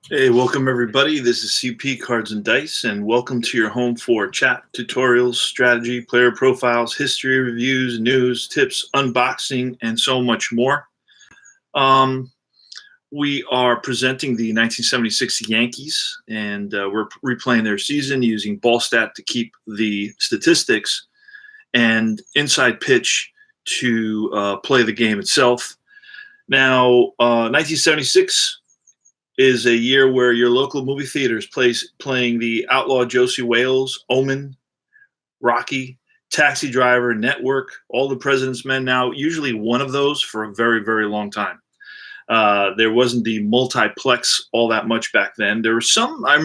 Hey, welcome everybody. This is CP Cards and Dice, and welcome to your home for chat, tutorials, strategy, player profiles, history reviews, news, tips, unboxing, and so much more. We are presenting the 1976 Yankees, and we're replaying their season using Ballstat to keep the statistics and Inside Pitch to play the game itself. Now, 1976 is a year where your local movie theaters playing the Outlaw Josie Wales, Omen, Rocky, Taxi Driver, Network, All the President's Men. Now, usually one of those for a very, very long time. There wasn't the multiplex all that much back then. There were some, I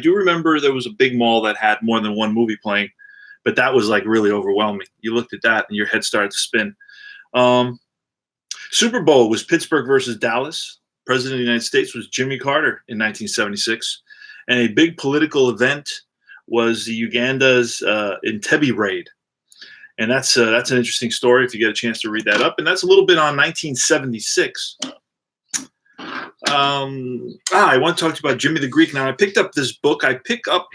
do remember there was a big mall that had more than one movie playing, but that was like really overwhelming. You looked at that and your head started to spin. Super Bowl was Pittsburgh versus Dallas. President of the United States was Jimmy Carter in 1976. And a big political event was the Uganda's Entebbe raid. And that's an interesting story if you get a chance to read that up. And that's a little bit on 1976. I want to talk to you about Jimmy the Greek. Now, I picked up this book. I pick up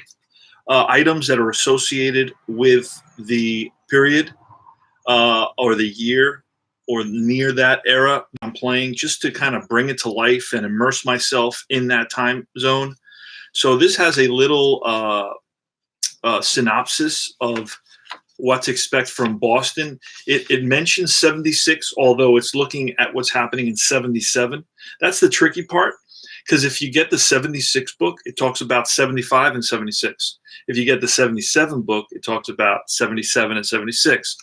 items that are associated with the period or the year or near that era I'm playing, just to kind of bring it to life and immerse myself in that time zone. So this has a little synopsis of what to expect from Boston. It mentions 76, although it's looking at what's happening in 77. That's the tricky part, because if you get the 76 book, it talks about 75 and 76. If you get the 77 book, it talks about 77 and 76.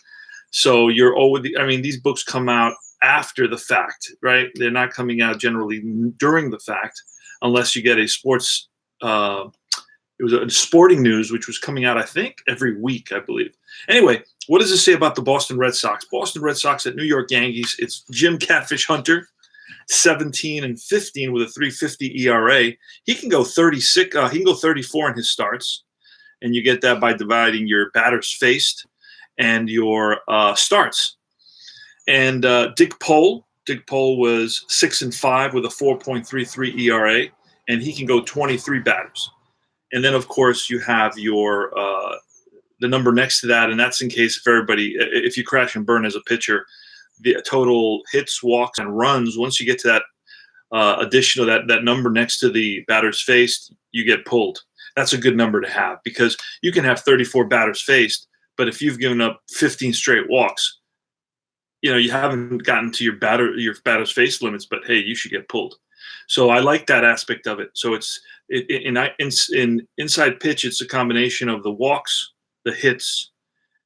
So you're always, these books come out after the fact, right? They're not coming out generally during the fact, unless you get a sports, it was a sporting news, which was coming out, I think, every week, I believe. Anyway, what does it say about the Boston Red Sox? Boston Red Sox at New York Yankees. It's Jim Catfish Hunter, 17 and 15 with a 3.50 ERA. He can go 36. He can go 34 in his starts, and you get that by dividing your batters faced and your starts. And Dick Pole was 6 and 5 with a 4.33 ERA, and he can go 23 batters. And then, of course, you have your the number next to that, and that's in case if you crash and burn as a pitcher, the total hits, walks, and runs. Once you get to that additional that number next to the batters faced, you get pulled. That's a good number to have, because you can have 34 batters faced, but if you've given up 15 straight walks, you haven't gotten to your batters faced limits, but hey, you should get pulled. So I like that aspect of it. So it's in Inside Pitch, it's a combination of the walks, the hits,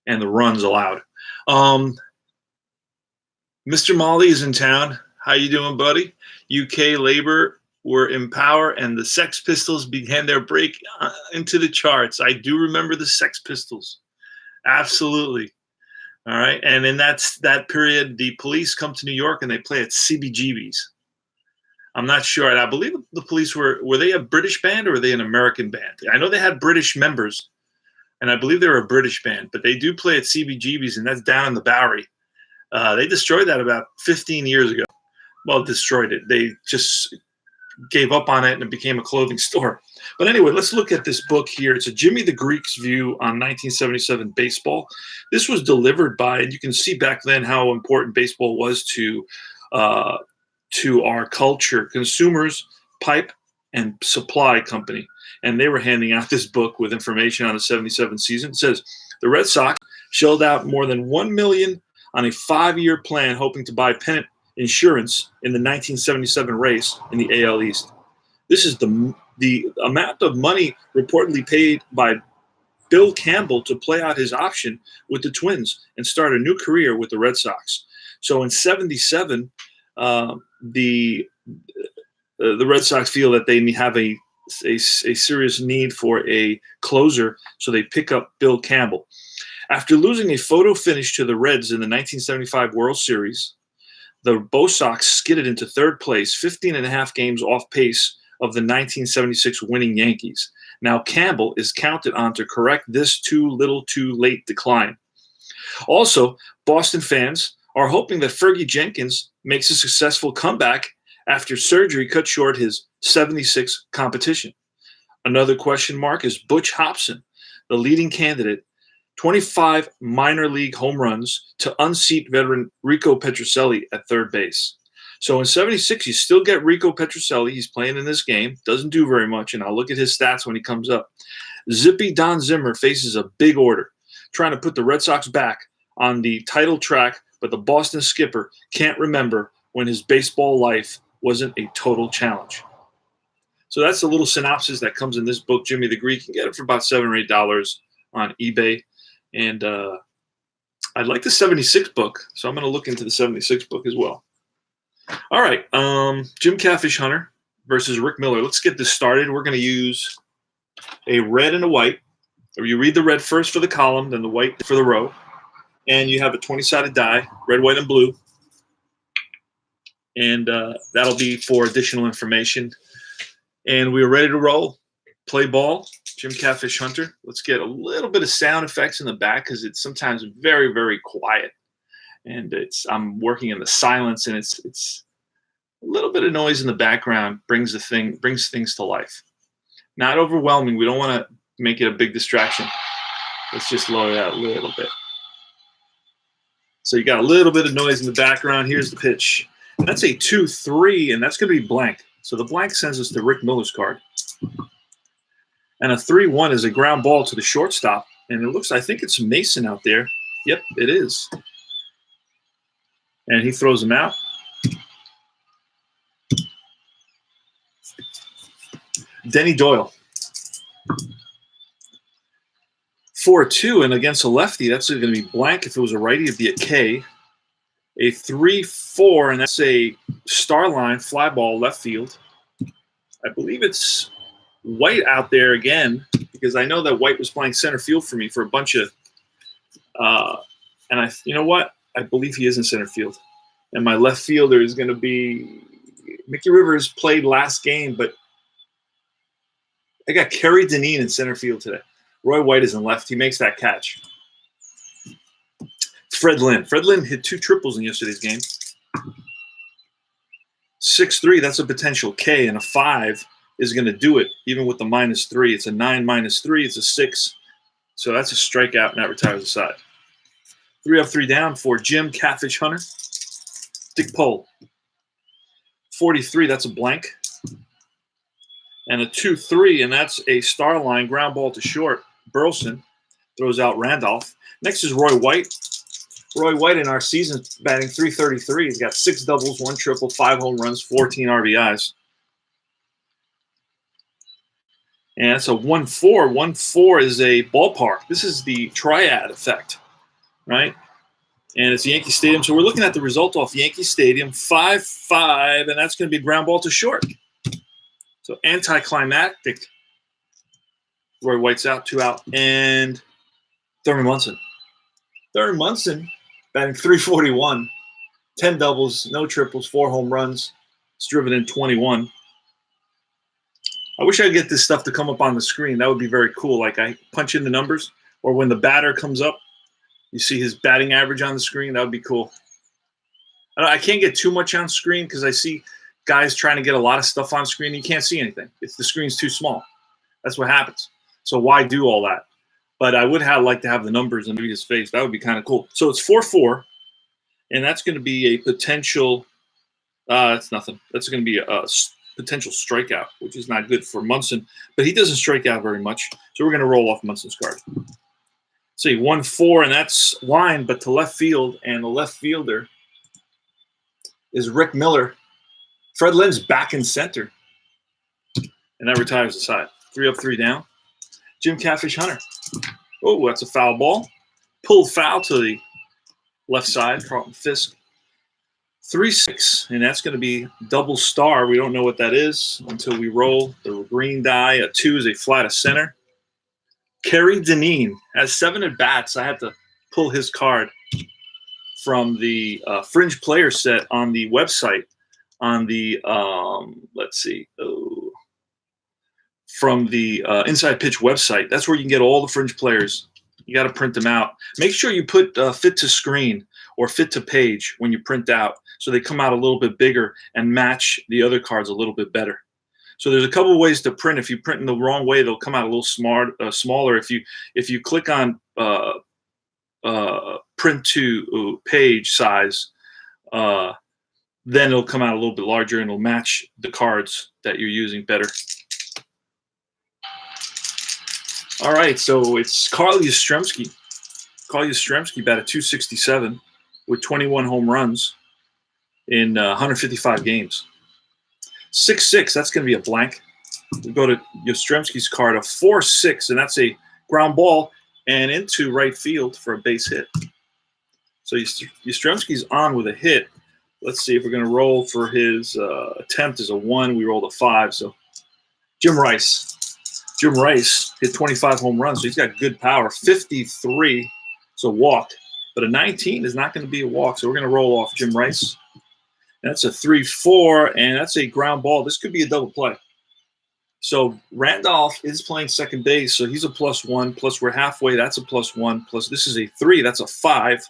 and the runs allowed. Mr. Molly is in town. How you doing, buddy? UK Labour were in power, and the Sex Pistols began their break into the charts. I do remember the Sex Pistols. Absolutely. All right. And in that period, the Police come to New York and they play at CBGB's. I'm not sure. And I believe the Police were they a British band or were they an American band? I know they had British members, and I believe they were a British band, but they do play at CBGB's, and that's down in the Bowery. They destroyed that about 15 years ago. Well, destroyed it. They just gave up on it and it became a clothing store. But anyway, let's look at this book here. It's a Jimmy the Greek's view on 1977 baseball. This was delivered by, and you can see back then how important baseball was to our culture. Consumers Pipe and Supply Company, and they were handing out this book with information on the 77 season. It says the Red Sox shelled out more than $1 million on a 5-year plan, hoping to buy pennant insurance in the 1977 race in the AL East. This is the amount of money reportedly paid by Bill Campbell to play out his option with the Twins and start a new career with the Red Sox. So in '77, the Red Sox feel that they have a serious need for a closer, so they pick up Bill Campbell. After losing a photo finish to the Reds in the 1975 World Series, the Bo Sox skidded into third place, 15 and a half games off pace of the 1976 winning Yankees. Now Campbell is counted on to correct this too little too late decline. Also, Boston fans are hoping that Fergie Jenkins makes a successful comeback after surgery cut short his 76 competition. Another question mark is Butch Hobson, the leading candidate, 25 minor league home runs to unseat veteran Rico Petrocelli at third base. So in '76, you still get Rico Petrocelli. He's playing in this game, doesn't do very much, and I'll look at his stats when he comes up. Zippy Don Zimmer faces a big order, trying to put the Red Sox back on the title track, but the Boston skipper can't remember when his baseball life wasn't a total challenge. So that's a little synopsis that comes in this book, Jimmy the Greek. You can get it for about $7 or $8 on eBay. And I like the 76 book, so I'm going to look into the 76 book as well. All right, Jim Catfish Hunter versus Rick Miller. Let's get this started. We're going to use a red and a white. Or you read the red first for the column, then the white for the row. And you have a 20-sided die, red, white, and blue. And that'll be for additional information. And we're ready to roll. Play ball. Jim Catfish Hunter. Let's get a little bit of sound effects in the back because it's sometimes very, very quiet. And I'm working in the silence, and it's a little bit of noise in the background brings things to life. Not overwhelming. We don't want to make it a big distraction. Let's just lower that a little bit. So you got a little bit of noise in the background. Here's the pitch. That's a 2-3, and that's going to be blank. So the blank sends us to Rick Miller's card. And a 3-1 is a ground ball to the shortstop. And it looks, I think it's Mason out there. Yep, it is. And he throws him out. Denny Doyle. 4-2, and against a lefty, that's going to be blank. If it was a righty, it'd be a K. A 3-4, and that's a star line fly ball left field. I believe it's White out there again, because I know that White was playing center field for me for a bunch of and you know what? I believe he is in center field. And my left fielder is going to be Mickey Rivers played last game, but I got Kerry Dineen in center field today. Roy White is in left. He makes that catch. Fred Lynn. Fred Lynn hit 2 triples in yesterday's game. 6-3, that's a potential K, and a 5 is going to do it, even with the -3. It's a 9 -3. It's a 6. So that's a strikeout, and that retires the side. 3 up, 3 down for Jim Catfish Hunter. Dick Pole. 43, that's a blank. And a 2-3, and that's a star line ground ball to short. Burleson throws out Randolph. Next is Roy White. Roy White in our season batting .333. He's got 6 doubles, 1 triple, 5 home runs, 14 RBIs. And that's a 1-4. 1-4 is a ballpark. This is the triad effect, right? And it's Yankee Stadium. So we're looking at the result off Yankee Stadium, 5-5, and that's going to be a ground ball to short. So anticlimactic. Roy White's out, 2 out, and Thurman Munson. Thurman Munson batting .341, 10 doubles, no triples, 4 home runs. It's driven in 21. I wish I could get this stuff to come up on the screen. That would be very cool. Like I punch in the numbers, or when the batter comes up, you see his batting average on the screen. That would be cool. I can't get too much on screen because I see guys trying to get a lot of stuff on screen. You can't see anything if the screen's too small. That's what happens. So why do all that? But I would like to have the numbers and maybe his face. That would be kind of cool. So it's 4-4, and that's going to be a potential. It's nothing. That's going to be a potential strikeout, which is not good for Munson. But he doesn't strike out very much, so we're going to roll off Munson's card. See, 1-4, and that's line, but to left field, and the left fielder is Rick Miller. Fred Lynn's back in center, and that retires the side. 3 up, 3 down. Jim Catfish Hunter. Oh, that's a foul ball. Pulled foul to the left side. Carlton Fisk. 3-6, and that's going to be double star. We don't know what that is until we roll the green die. A 2 is a fly to center. Kerry Dineen has 7 at bats. I had to pull his card from the fringe player set on the website. On the let's see. Oh. From the Inside Pitch website. That's where you can get all the fringe players. You got to print them out. Make sure you put fit to screen or fit to page when you print out, so they come out a little bit bigger and match the other cards a little bit better. So there's a couple of ways to print. If you print in the wrong way, they'll come out a little smaller. If you click on print to page size, then it'll come out a little bit larger and it'll match the cards that you're using better. All right, so it's Carl Yastrzemski. Carl Yastrzemski batted .267 with 21 home runs in 155 games. 6-6, that's going to be a blank. We go to Yastrzemski's card, a 4-6, and that's a ground ball and into right field for a base hit. So Yastrzemski's on with a hit. Let's see if we're going to roll for his attempt as a 1. We rolled a 5. So Jim Rice. Jim Rice hit 25 home runs, so he's got good power. 53, so walk. But a 19 is not going to be a walk, so we're going to roll off Jim Rice. And that's a 3-4, and that's a ground ball. This could be a double play. So Randolph is playing second base, so he's a +1. Plus we're halfway, that's a +1. Plus this is a 3, that's a 5.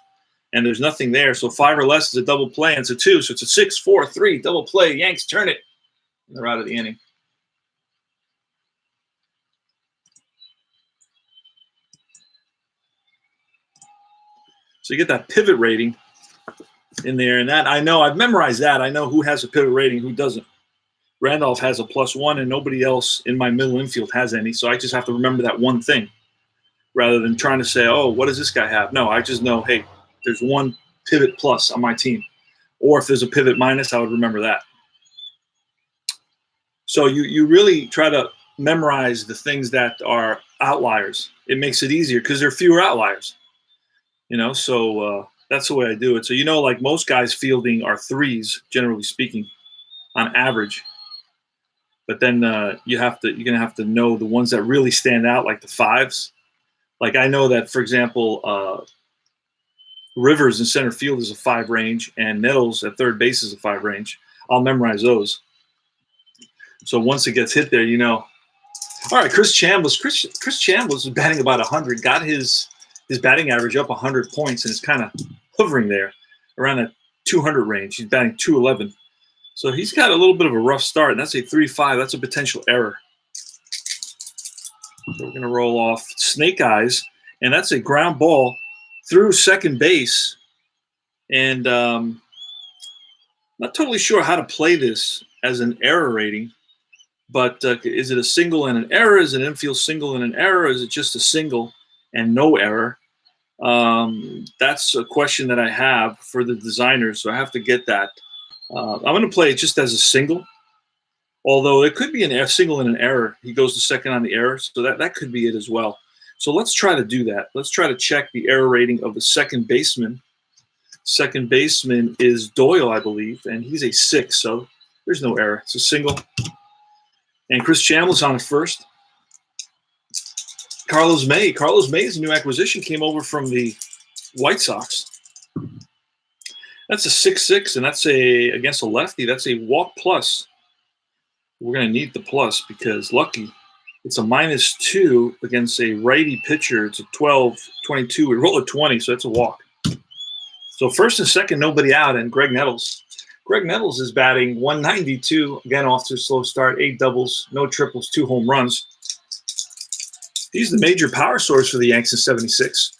And there's nothing there. So 5 or less is a double play, and it's a 2. So it's a 6-4-3 double play. Yanks turn it. And they're out of the inning. So you get that pivot rating in there, and that I know I've memorized that. I know who has a pivot rating, who doesn't. Randolph has a +1, and nobody else in my middle infield has any. So I just have to remember that one thing, rather than trying to say, "Oh, what does this guy have?" No, I just know, hey, there's one pivot plus on my team, or if there's a pivot minus, I would remember that. So you really try to memorize the things that are outliers. It makes it easier because there are fewer outliers. So that's the way I do it. So, like most guys fielding are 3s, generally speaking, on average. But then you're going to have to know the ones that really stand out, like the 5s. Like I know that, for example, Rivers in center field is a 5 range, and Nettles at third base is a 5 range. I'll memorize those. So once it gets hit there, All right, Chris Chambliss. Chris Chambliss is batting about 100, got his batting average up 100 points, and it's kind of hovering there around that 200 range. He's batting .211. So he's got a little bit of a rough start, and that's a 3-5. That's a potential error. So we're going to roll off Snake Eyes, and that's a ground ball through second base. And not totally sure how to play this as an error rating, but is it a single and an error? Is it an infield single and an error? Or is it just a single and no error? That's a question that I have for the designers, so I have to get that. I'm going to play it just as a single, although it could be a single and an error. He goes to second on the error, so that could be it as well. So let's try to do that. Let's try to check the error rating of the second baseman. Second baseman is Doyle, I believe, and he's a 6, so there's no error. It's a single. And Chris Chambliss on at first. Carlos May. Carlos May is a new acquisition, came over from the White Sox. That's a 6-6, and that's against a lefty. That's a walk plus. We're going to need the plus because lucky. It's a -2 against a righty pitcher. It's a 12-22. We roll a 20, so that's a walk. So first and second, nobody out, and Greg Nettles. Greg Nettles is batting 192, again off to a slow start, 8 doubles, no triples, 2 home runs. He's the major power source for the Yanks in 76.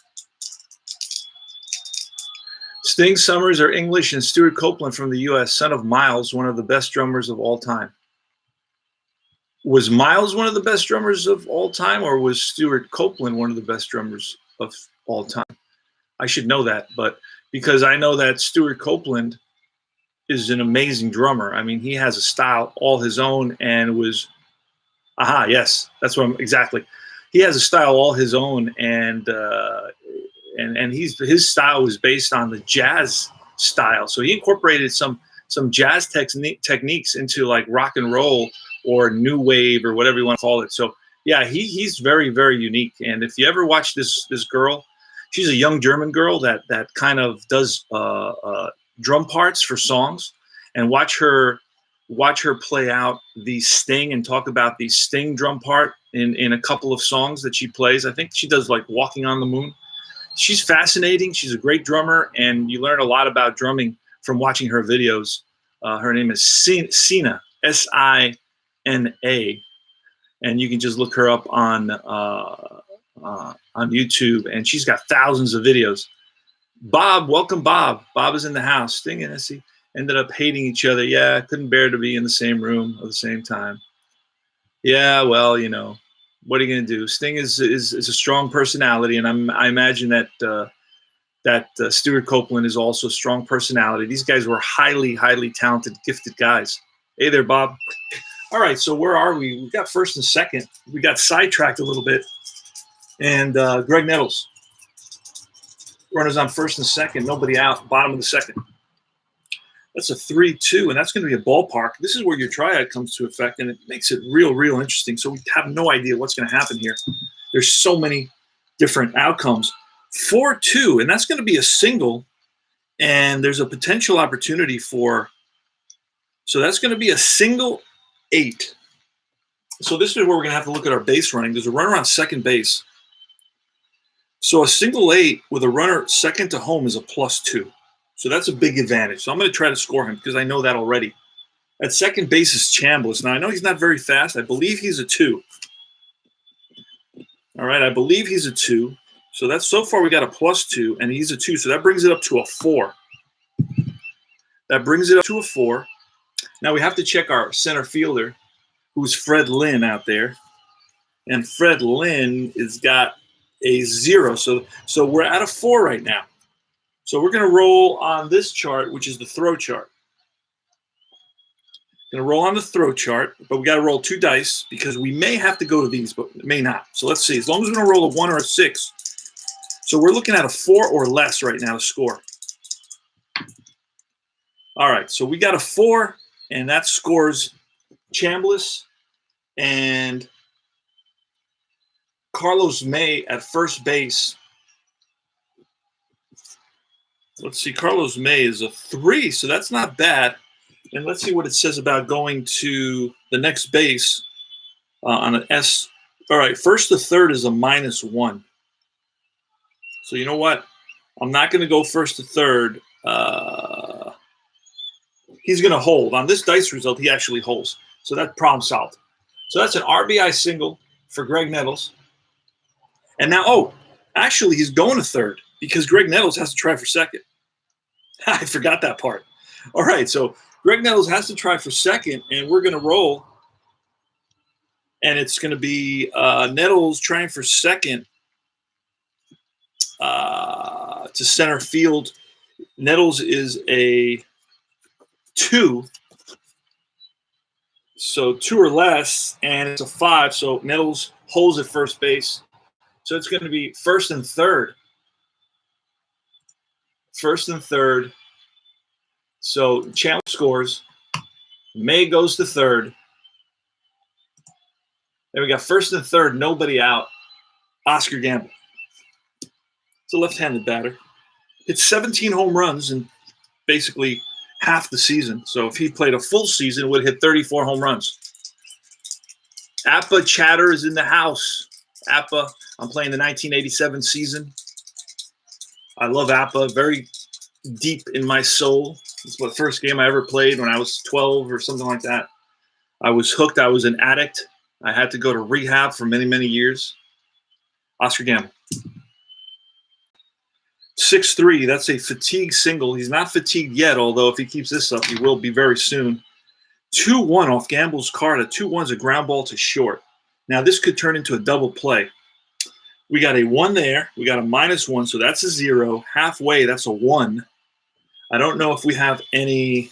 Sting Summers are English and Stuart Copeland from the U.S., son of Miles, one of the best drummers of all time. Was Miles one of the best drummers of all time, or was Stuart Copeland one of the best drummers of all time? I should know that, but because I know that Stuart Copeland is an amazing drummer. I mean, he has a style all his own and was, yes, that's what exactly. He has a style all his own, and his style was based on the jazz style. So he incorporated some jazz techniques into like rock and roll or new wave or whatever you want to call it. So yeah, he's very, very unique. And if you ever watch this girl, she's a young German girl that kind of does drum parts for songs, and watch her play out the Sting and talk about the Sting drum part in a couple of songs that she plays. I think she does like Walking on the Moon. She's fascinating. She's a great drummer, and you learn a lot about drumming from watching her videos. Her name is Sina, Sina, and you can just look her up on YouTube, and she's got thousands of videos. Bob, welcome, Bob. Bob is in the house. Sting and Essie ended up hating each other. Yeah, couldn't bear to be in the same room at the same time. Yeah, well, you know, what are you going to do? Sting is a strong personality, and I imagine that Stuart Copeland is also a strong personality. These guys were highly, highly talented, gifted guys. Hey there, Bob. All right, so where are we? We got first and second. We got sidetracked a little bit. And Greg Nettles. Runners on first and second, nobody out, bottom of the second. That's a 3-2, and that's going to be a ballpark. This is where your triad comes to effect, and it makes it real, real interesting. So we have no idea what's going to happen here. There's so many different outcomes. 4-2, and that's going to be a single, and there's a potential opportunity for – so that's going to be a single 8. So this is where we're going to have to look at our base running. There's a runner on second base. So a single 8 with a runner second to home is a +2. So that's a big advantage. So I'm going to try to score him because I know that already. At second base is Chambliss. Now, I know he's not very fast. I believe he's a 2. All right, I believe he's a 2. So that's so far we got a +2, and he's a 2. So that brings it up to a 4. That brings it up to a 4. Now we have to check our center fielder, who's Fred Lynn out there. And Fred Lynn has got a 0. So we're at a 4 right now. So we're going to roll on this chart, which is the throw chart. Going to roll on the throw chart, but we got to roll 2 dice because we may have to go to these, but may not. So let's see. As long as we're going to roll a 1 or a 6. So we're looking at a 4 or less right now to score. All right. So we got a 4, and that scores Chambliss and Carlos May at first base. Let's see. Carlos May is a 3, so that's not bad. And let's see what it says about going to the next base on an S. All right, first to third is a -1. So you know what? I'm not going to go first to third. He's going to hold. On this dice result, he actually holds. So that problem solved. So that's an RBI single for Greg Nettles. And now, actually, he's going to third because Greg Nettles has to try for second. I forgot that part. All right, so Greg Nettles has to try for second, and we're going to roll. And it's going to be Nettles trying for second to center field. Nettles is a 2. So 2 or less, and it's a 5. So Nettles holds at first base. So it's going to be first and third. first and third. So Chandler scores. May goes to third. Then we got first and third, nobody out. Oscar Gamble. It's a left-handed batter. Hit 17 home runs in basically half the season. So if he played a full season, would hit 34 home runs. Appa Chatter is in the house. Appa, I'm playing the 1987 season. I love Appa, very deep in my soul. It's the first game I ever played when I was 12 or something like that. I was hooked. I was an addict. I had to go to rehab for many, many years. Oscar Gamble. 6-3, that's a fatigue single. He's not fatigued yet, although if he keeps this up, he will be very soon. 2-1 off Gamble's card. A 2-1 is a ground ball to short. Now, this could turn into a double play. We got a 1 there. We got a -1, so that's a 0. Halfway, that's a 1. I don't know if we have any.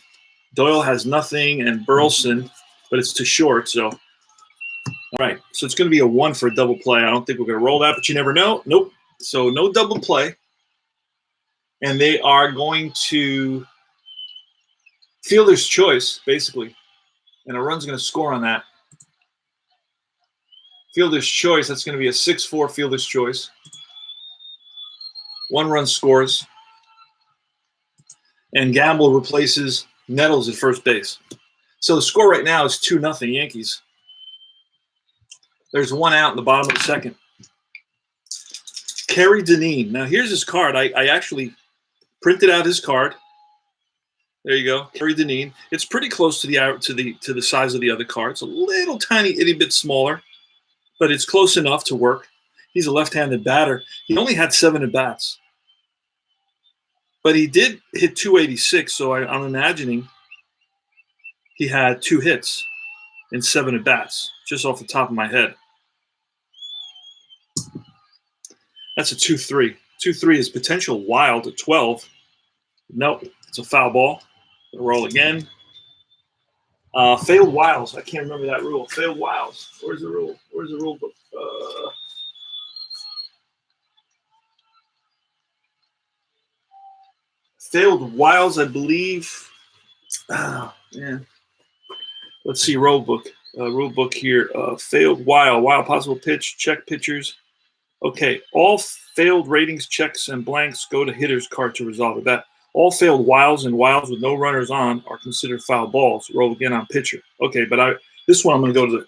Doyle has nothing, and Burleson, but it's to short, so. All right, so it's going to be a 1 for a double play. I don't think we're going to roll that, but you never know. Nope. So no double play. And they are going to fielder's choice, basically. And a run's going to score on that. Fielder's choice, that's going to be a 6-4 fielder's choice. 1 run scores. And Gamble replaces Nettles at first base. So the score right now is 2-0 Yankees. There's 1 out in the bottom of the second. Kerry Dineen. Now here's his card. I actually printed out his card. There you go, Kerry Dineen. It's pretty close to the size of the other card. It's a little tiny itty bit smaller, but it's close enough to work. He's a left-handed batter. He only had 7 at-bats. But he did hit 286, so I'm imagining he had 2 hits in 7 at-bats, just off the top of my head. That's a 2-3. 2-3 is potential wild at 12. Nope, it's a foul ball. Roll again. Failed wilds. I can't remember that rule. Failed wilds. Where's the rule? Where's the rule book? Failed wilds, I believe. Oh, man. Let's see, rule book. Rule book here. Failed wild possible pitch, check pitchers. Okay, all failed ratings, checks, and blanks go to hitter's card to resolve it. That all failed wilds and wilds with no runners on are considered foul balls. Roll again on pitcher. Okay, but this one I'm going to go to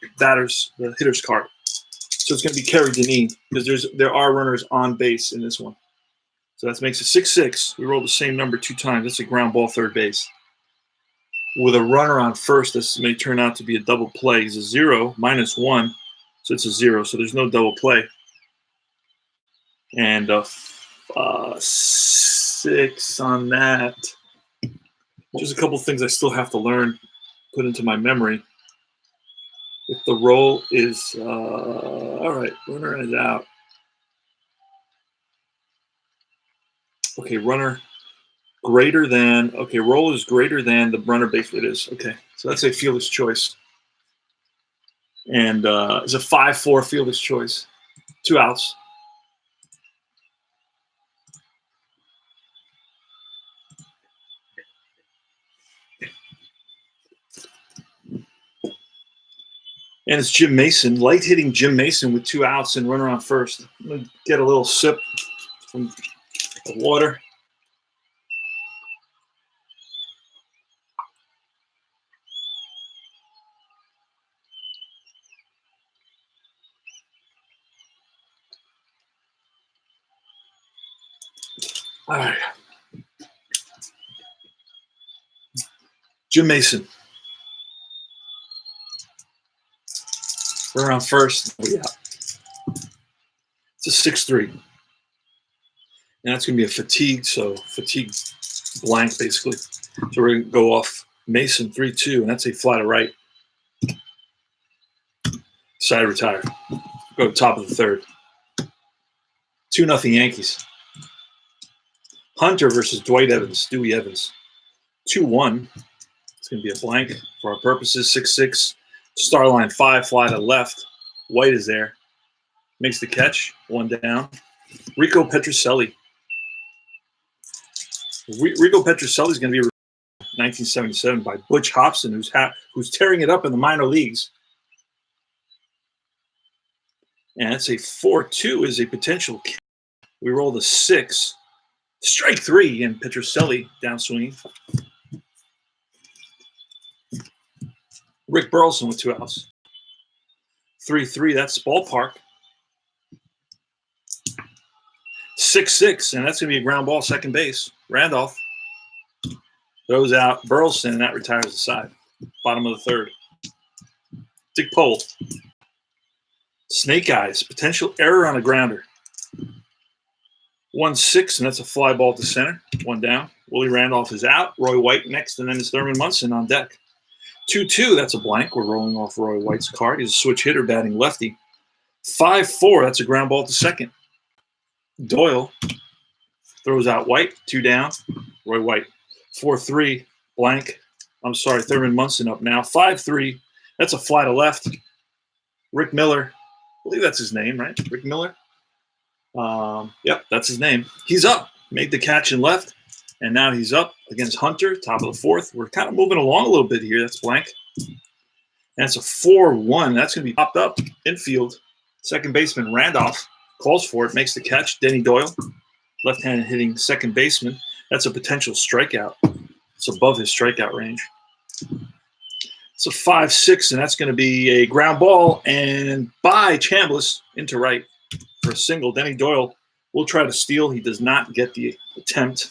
the hitter's card. So it's going to be Kerry Dineen because there are runners on base in this one. So that makes it 6-6. We rolled the same number 2 times. That's a ground ball third base. With a runner on first, this may turn out to be a double play. It's a 0, -1, so it's a 0. So there's no double play. And 6 on that. Just a couple things I still have to learn, put into my memory. If the roll is all right, runner is out. Okay, runner greater than. Okay, roll is greater than the runner base hit is. Okay, so that's a fielder's choice, and it's a 5-4 fielder's choice. 2 outs. And it's Jim Mason, light hitting Jim Mason with 2 outs and runner on first. I'm going to get a little sip from the water. All right. Jim Mason. Runner on first. Yeah. It's a 6-3. And that's going to be a fatigue, so fatigue blank, basically. So we're going to go off Mason 3-2, and that's a fly to right. Side retire. Go to top of the third. 2-0 Yankees. Hunter versus Dwight Evans, Dewey Evans. 2-1. It's going to be a blank for our purposes. 6-6. Star line 5, fly to left. White is there. Makes the catch. 1 down. Rico Petrocelli. Rico Petrocelli is going to be 1977 by Butch Hobson, who's tearing it up in the minor leagues. And it's a 4-2 is a potential. We roll the 6. Strike 3, and Petrocelli downswinging. Rick Burleson with 2 outs. 3-3, that's ballpark. 6-6, and that's going to be a ground ball, second base. Randolph throws out Burleson, and that retires the side. Bottom of the 3rd. Dick Pole. Snake Eyes, potential error on a grounder. 1-6, and that's a fly ball to center. 1 down. Willie Randolph is out. Roy White next, and then it's Thurman Munson on deck. 2-2, that's a blank. We're rolling off Roy White's card. He's a switch hitter batting lefty. 5-4, that's a ground ball to second. Doyle throws out White. 2 down. Roy White. 4-3, blank. I'm sorry, Thurman Munson up now. 5-3, that's a fly to left. Rick Miller. I believe that's his name, right? Rick Miller. Yep, that's his name. He's up. Made the catch and left. And now he's up against Hunter, top of the 4th. We're kind of moving along a little bit here. That's blank. And it's a 4-1. That's going to be popped up infield. Second baseman Randolph calls for it, makes the catch. Denny Doyle, left-handed hitting second baseman. That's a potential strikeout. It's above his strikeout range. It's a 5-6, and that's going to be a ground ball. And by Chambliss into right for a single. Denny Doyle will try to steal. He does not get the attempt.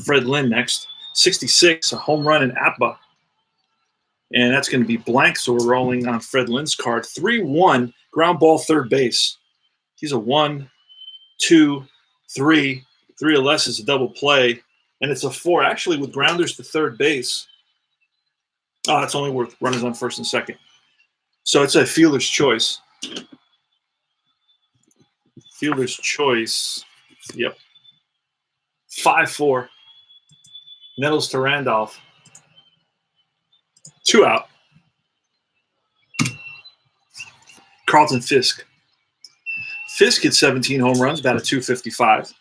Fred Lynn next. 66, a home run in Appa. And that's going to be blank, so we're rolling on Fred Lynn's card. 3-1, ground ball, third base. He's a 1, 2, 3. 3 or less is a double play. And it's a 4, actually, with grounders to third base. Oh, that's only worth runners on first and second. So it's a fielder's choice. Fielder's choice. Yep. 5-4. Nettles to Randolph. 2 out. Carlton Fisk. Fisk hit 17 home runs, about a 255.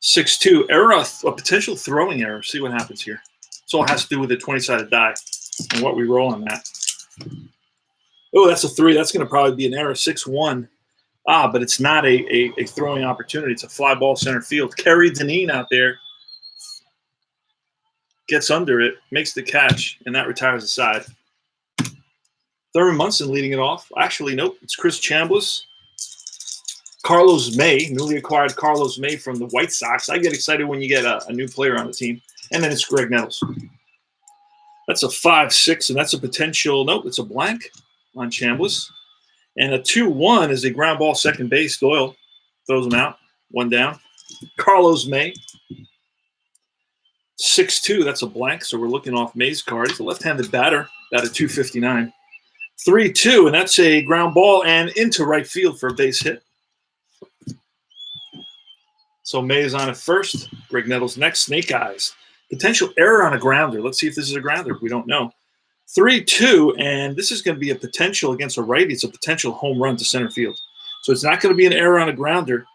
6-2. Error, a potential throwing error. See what happens here. This all has to do with the 20-sided die and what we roll on that. Oh, that's a 3. That's going to probably be an error. 6-1. But it's not a throwing opportunity. It's a fly ball center field. Kerry Deneen out there gets under it, makes the catch, and that retires the side. Thurman Munson leading it off. Actually, nope. It's Chris Chambliss. Carlos May, newly acquired Carlos May from the White Sox. I get excited when you get a new player on the team. And then it's Greg Nettles. That's a 5-6, and that's a potential – nope, it's a blank on Chambliss. And a 2-1 is a ground ball, second base. Doyle throws him out. 1 down. Carlos May. 6-2, that's a blank, so we're looking off May's card. He's a left-handed batter, at a 259. 3-2, and that's a ground ball and into right field for a base hit. So May is on at first. Greg Nettles next. Snake Eyes. Potential error on a grounder. Let's see if this is a grounder. We don't know. 3-2, and this is going to be a potential against a righty. It's a potential home run to center field. So it's not going to be an error on a grounder.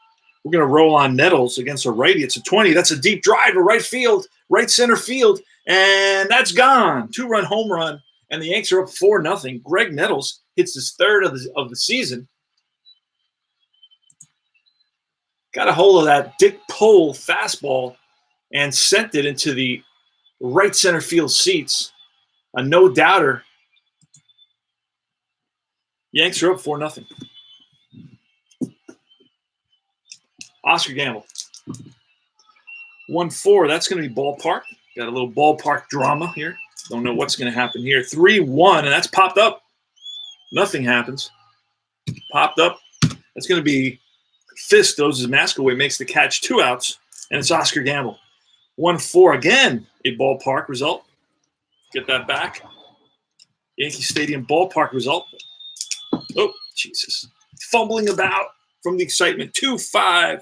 We're going to roll on Nettles against a righty. It's a 20. That's a deep drive to right field, right center field, and that's gone. 2-run home run, and the Yanks are up 4-0. Greg Nettles hits his 3rd of the season. Got a hold of that Dick Pole fastball and sent it into the right center field seats. A no-doubter. Yanks are up 4-0. Oscar Gamble. 1-4. That's going to be ballpark. Got a little ballpark drama here. Don't know what's going to happen here. 3-1, and that's popped up. Nothing happens. Popped up. That's going to be Fisk throws his mask away, makes the catch, 2 outs, and it's Oscar Gamble. 1-4 again, a ballpark result. Get that back. Yankee Stadium ballpark result. Oh, Jesus. Fumbling about from the excitement. 2-5.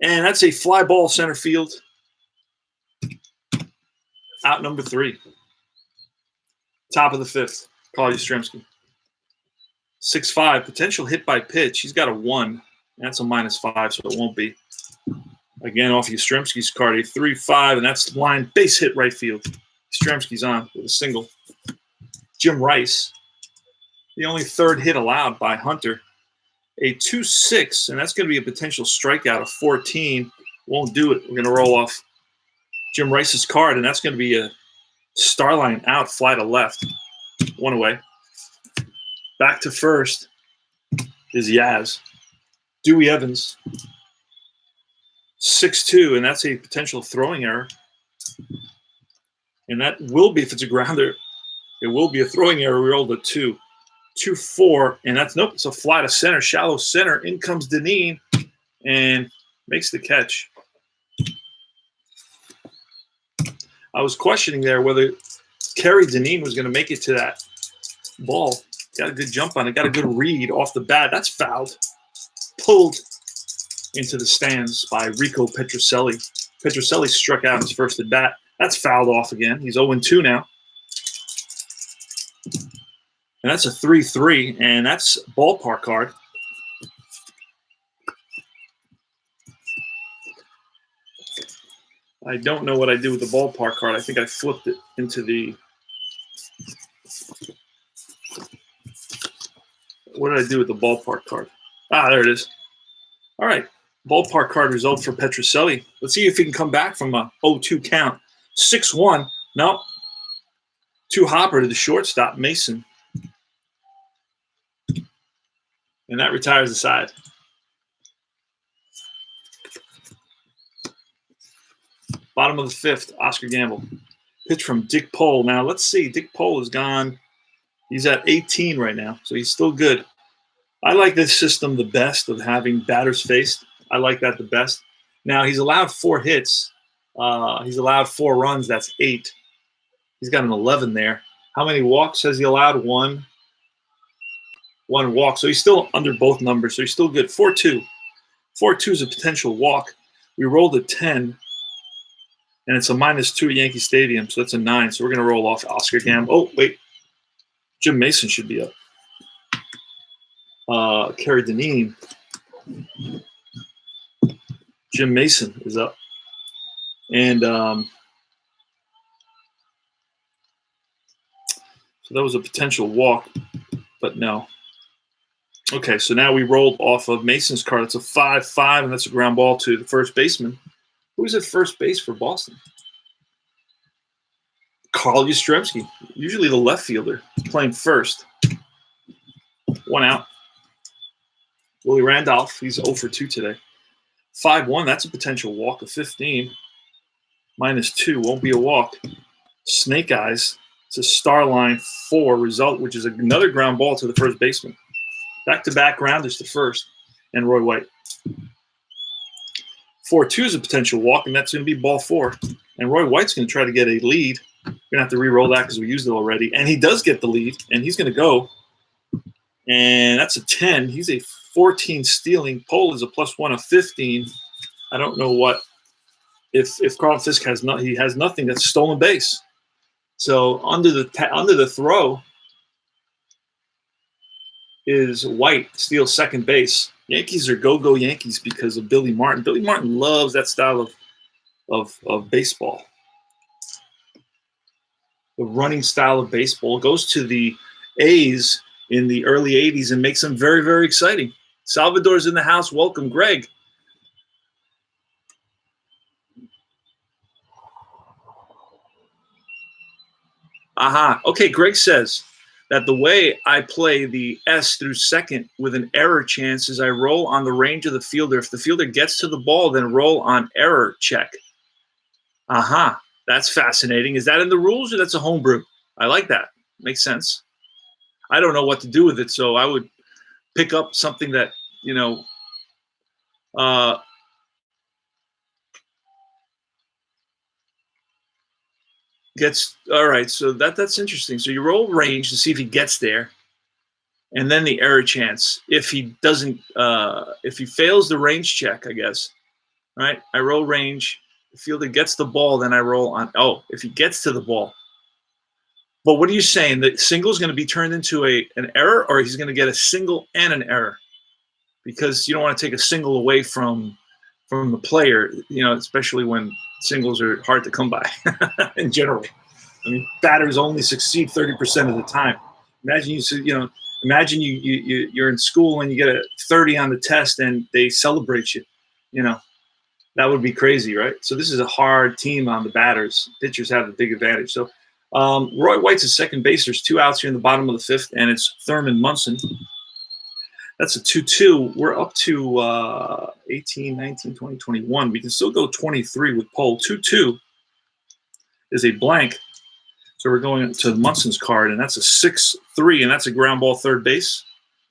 And that's a fly ball center field. Out number 3. Top of the 5th. Carl Yastrzemski. 6-5. Potential hit by pitch. He's got a 1. That's a -5, so it won't be. Again, off Yastrzemski's card, a 3-5, and that's line base hit right field. Yastrzemski's on with a single. Jim Rice, the only third hit allowed by Hunter. A 2-6, and that's going to be a potential strikeout of 14. Won't do it. We're going to roll off Jim Rice's card, and that's going to be a Starline out, fly to left. One away. Back to first is Yaz. Dewey Evans. 6-2, and that's a potential throwing error. And that will be, if it's a grounder, it will be a throwing error. We rolled a 2. 2-4, and that's nope. It's a fly to center, shallow center. In comes Deneen and makes the catch. I was questioning there whether Kerry Deneen was going to make it to that ball. Got a good jump on it. Got a good read off the bat. That's fouled. Pulled into the stands by Rico Petrocelli. Petrocelli struck out his first at bat. That's fouled off again. He's 0-2 now. And that's a 3-3, and that's ballpark card. I don't know what I did with the ballpark card. I think I flipped it into the. What did I do with the ballpark card? Ah, there it is. All right. Ballpark card result for Petrocelli. Let's see if he can come back from a 0-2 count. 6-1. No. 2 hopper to the shortstop, Mason. And that retires the side. Bottom of the 5th, Oscar Gamble. Pitch from Dick Pole. Now, let's see. Dick Pole is gone. He's at 18 right now, so he's still good. I like this system the best of having batters faced. I like that the best. Now, he's allowed 4 hits. He's allowed 4 runs. That's 8. He's got an 11 there. How many walks has he allowed? 1. 1 walk. So he's still under both numbers. So he's still good. 4-2. 4-2 is a potential walk. We rolled a 10. And it's a -2 at Yankee Stadium, so that's a 9. So we're going to roll off Oscar Gamble. Oh, wait. Jim Mason should be up. Kerry Deneen. Jim Mason is up. And so that was a potential walk, but no. Okay, so now we rolled off of Mason's card. It's a 5-5, and that's a ground ball to the first baseman. Who's at first base for Boston? Carl Yastrzemski, usually the left fielder, playing first. 1 out. Willie Randolph, he's 0-2 today. 5-1, that's a potential walk of 15. -2, won't be a walk. Snake Eyes, it's a Starline 4 result, which is another ground ball to the first baseman. Back-to-back grounders to first, and Roy White. 4-2 is a potential walk, and that's going to be ball 4. And Roy White's going to try to get a lead. We're going to have to re-roll that because we used it already. And he does get the lead, and he's going to go. And that's a 10. He's a 14 stealing. Pole is a +1 of 15. I don't know what if Carlton Fisk has not. He has nothing. That's stolen base. So under the throw is White steals second base. Yankees are go-go Yankees because of Billy Martin. Billy Martin loves that style of baseball. The running style of baseball goes to the A's in the early 80s and makes them very, very exciting. Salvador's in the house. Welcome, Greg. Aha. Okay, Greg says that the way I play the S through second with an error chance is I roll on the range of the fielder. If the fielder gets to the ball, then roll on error check. Aha. That's fascinating. Is that in the rules or that's a homebrew? I like that. Makes sense. I don't know what to do with it, so I would pick up something that, gets all right. So that's interesting. So you roll range to see if he gets there, and then the error chance. If he doesn't, if he fails the range check, I guess. Right? I roll range. The fielder gets the ball, then I roll on. Oh, if he gets to the ball. But what are you saying? The single is going to be turned into an error, or he's going to get a single and an error? Because you don't want to take a single away from from the player, especially when singles are hard to come by in general. I mean, batters only succeed 30% of the time. Imagine you're in school and you get a 30 on the test and they celebrate you. That would be crazy, right? So this is a hard team on the batters. Pitchers have the big advantage. So Roy White's a second base. There's 2 outs here in the bottom of the 5th, and it's Thurman Munson. That's a 2-2. We're up to 18, 19, 20, 21. We can still go 23 with Pole. 2-2 is a blank. So we're going to Munson's card, and that's a 6-3, and that's a ground ball third base.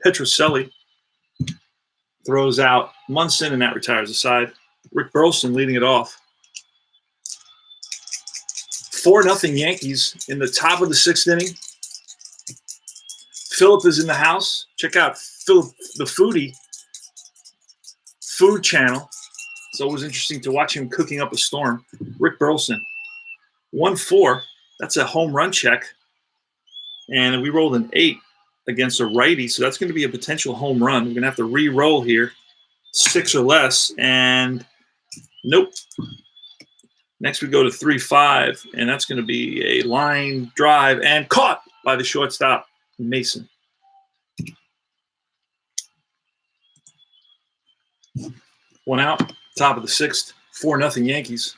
Petrocelli throws out Munson, and that retires the side. Rick Burleson leading it off. 4-0 Yankees in the top of the 6th inning. Philip is in the house. Check out Philip, the foodie, food channel. It's always interesting to watch him cooking up a storm. Rick Burleson. 1-4. That's a home run check. And we rolled an 8 against a righty, so that's going to be a potential home run. We're going to have to re-roll here, 6 or less, and nope. Next we go to 3-5, and that's going to be a line drive and caught by the shortstop, Mason. One out, top of the 6th, 4-0 Yankees.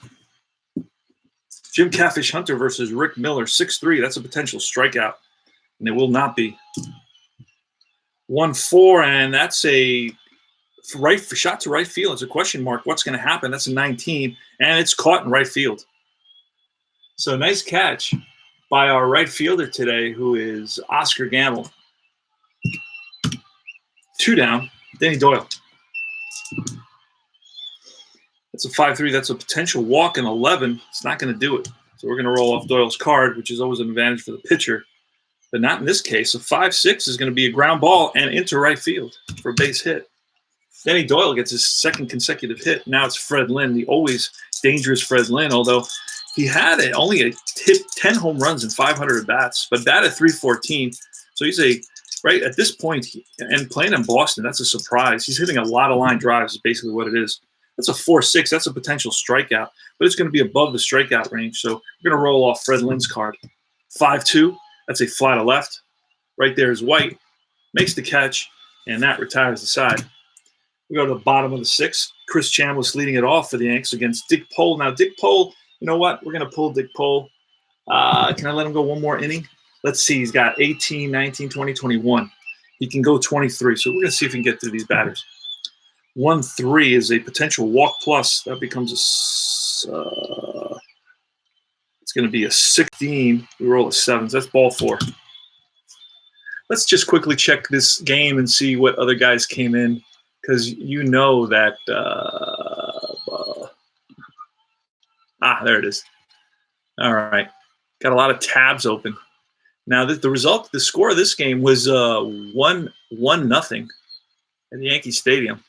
Jim Catfish Hunter versus Rick Miller, 6-3. That's a potential strikeout, and it will not be. 1-4, and that's a shot to right field. It's a question mark. What's going to happen? That's a 19, and it's caught in right field. So nice catch by our right fielder today, who is Oscar Gamble. 2 down, Danny Doyle. That's a 5-3. That's a potential walk in 11. It's not going to do it. So we're going to roll off Doyle's card, which is always an advantage for the pitcher. But not in this case. A 5-6 is going to be a ground ball and into right field for a base hit. Danny Doyle gets his 2nd consecutive hit. Now it's Fred Lynn, the always dangerous Fred Lynn, although he had only hit 10 home runs and 500 at-bats, but batted .314. So he's right at this point, and playing in Boston, that's a surprise. He's hitting a lot of line drives is basically what it is. That's a 4-6. That's a potential strikeout, but it's going to be above the strikeout range. So we're going to roll off Fred Lynn's card. 5-2. That's a fly to left. Right there is White. Makes the catch, and that retires the side. We go to the bottom of the 6th. Chris Chambliss leading it off for the Yanks against Dick Pole. Now, Dick Pole, you know what? We're going to pull Dick Pole. Can I let him go one more inning? Let's see. He's got 18, 19, 20, 21. He can go 23. So we're going to see if we can get through these batters. 1-3 is a potential walk plus. That becomes it's going to be a 16. We roll a 7. So that's ball 4. Let's just quickly check this game and see what other guys came in, because you know that there it is. All right. Got a lot of tabs open. Now, the score of this game was 1-0 at the Yankee Stadium.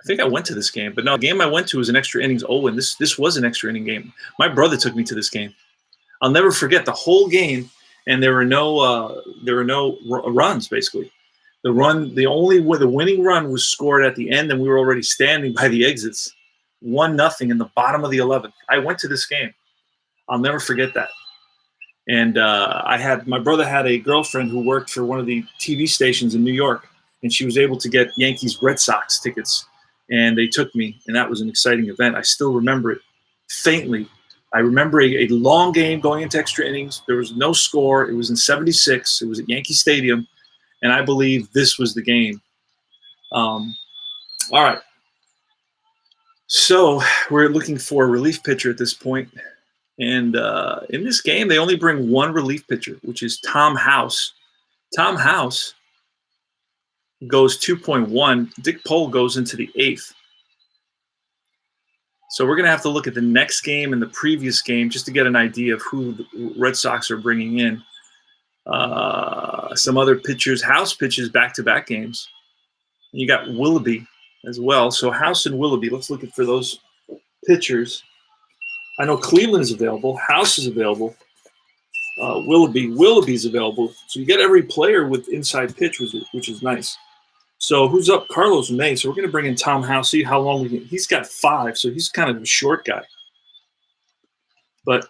I think I went to this game, but no, the game I went to was an extra innings. Oh, and this was an extra inning game. My brother took me to this game. I'll never forget the whole game, and there were no runs basically. The winning run was scored at the end, and we were already standing by the exits. 1-0 in the bottom of the 11th. I went to this game. I'll never forget that. And my brother had a girlfriend who worked for one of the TV stations in New York, and she was able to get Yankees Red Sox tickets. And they took me, and that was an exciting event. I still remember it faintly. I remember a long game going into extra innings. There was no score. It was in '76. It was at Yankee Stadium, and I believe this was the game. All right. So we're looking for a relief pitcher at this point. And in this game, they only bring one relief pitcher, which is Tom House. Tom House goes 2.1. Dick Pole goes into the 8th. So we're going to have to look at the next game and the previous game just to get an idea of who the Red Sox are bringing in. Some other pitchers. House pitches back-to-back games. And you got Willoughby as well. So House and Willoughby, let's look for those pitchers. I know Cleveland is available. House is available. Willoughby's available. So you get every player with inside pitch, which is nice. So who's up? Carlos May. So we're going to bring in Tom House, see how long we can. He's got 5, so he's kind of a short guy. But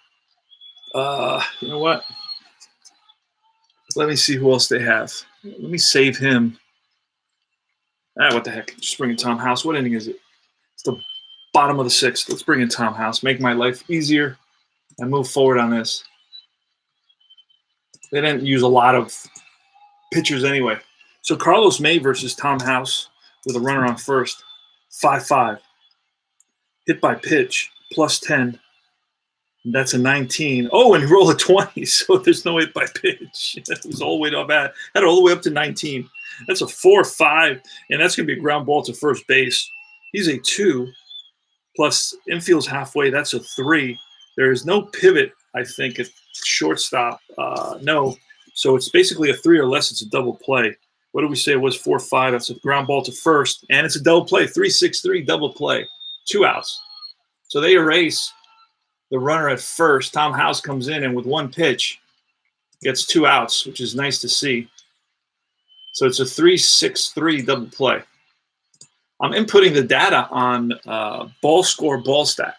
you know what? Let me see who else they have. Let me save him. What the heck? Just bring in Tom House. What inning is it? It's the bottom of the 6th. Let's bring in Tom House. Make my life easier and move forward on this. They didn't use a lot of pitchers anyway. So Carlos May versus Tom House with a runner on first. 5-5. Hit by pitch. +10. That's a 19. Oh, and roll a 20. So there's no hit by pitch. That was all the way up at. Had it all the way up to 19. That's a 4-5, and that's going to be a ground ball to first base. He's a 2, plus infield's halfway. That's a 3. There is no pivot, I think, at shortstop. No. So it's basically a 3 or less. It's a double play. What did we say it was? 4-5. That's a ground ball to first, and it's a double play. 3-6-3 double play. 2 outs. So they erase the runner at first. Tom House comes in, and with 1 pitch, gets 2 outs, which is nice to see. So it's a 3-6-3 double play. I'm inputting the data on ball score, ball stat.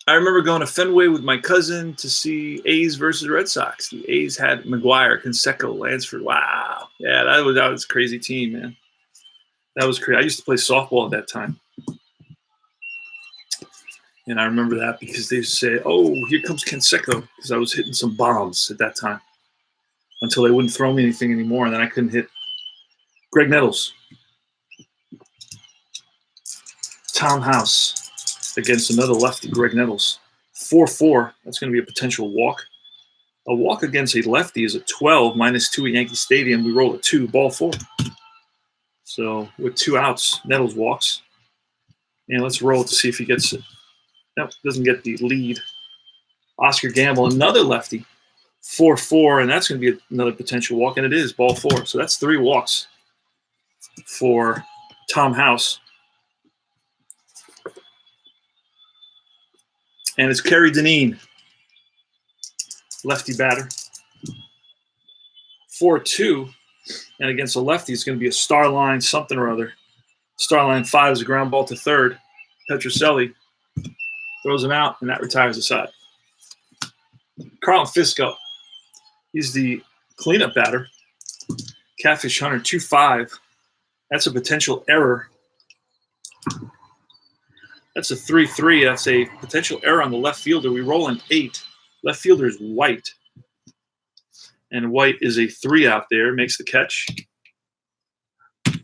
I remember going to Fenway with my cousin to see A's versus Red Sox. The A's had McGuire, Canseco, Lansford. Wow. Yeah, that was a crazy team, man. That was crazy. I used to play softball at that time. And I remember that because they used to say, oh, here comes Canseco, because I was hitting some bombs at that time until they wouldn't throw me anything anymore, and then I couldn't hit. Greg Nettles. Tom House against another lefty, Greg Nettles. 4-4. That's going to be a potential walk. A walk against a lefty is a 12, -2 at Yankee Stadium. We roll a 2, ball 4. So with 2 outs, Nettles walks. And let's roll it to see if he gets it. Nope, doesn't get the lead. Oscar Gamble, another lefty. 4-4, and that's going to be another potential walk, and it is ball 4. So that's 3 walks for Tom House. And it's Kerry Dineen, lefty batter. 4-2, and against a lefty, it's going to be a star line something or other. Star line 5 is a ground ball to third. Petrocelli throws him out, and that retires the side. Carlton Fisco, he's the cleanup batter. Catfish Hunter, 2-5. That's a potential error. That's a 3-3. That's a potential error on the left fielder. We roll an 8. Left fielder is White. And White is a 3 out there. Makes the catch. You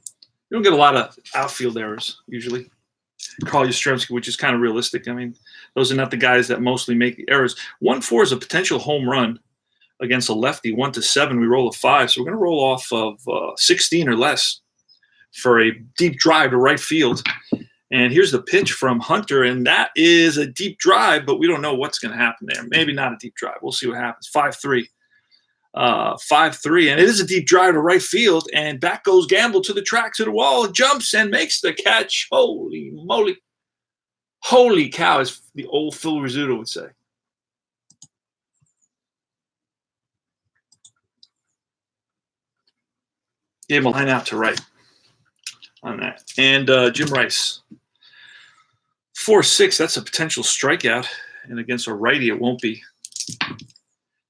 don't get a lot of outfield errors, usually. Carl Yastrzemski, which is kind of realistic. I mean, those are not the guys that mostly make the errors. 1-4 is a potential home run against a lefty. 1-7, we roll a 5. So we're going to roll off of 16 or less for a deep drive to right field. And here's the pitch from Hunter, and that is a deep drive, but we don't know what's going to happen there. Maybe not a deep drive. We'll see what happens. 5-3. 5-3, and it is a deep drive to right field, and back goes Gamble to the track, to the wall, jumps and makes the catch. Holy moly. Holy cow, as the old Phil Rizzuto would say. Gave him a line out to right on that. And Jim Rice. 4-6, that's a potential strikeout, and against a righty it won't be.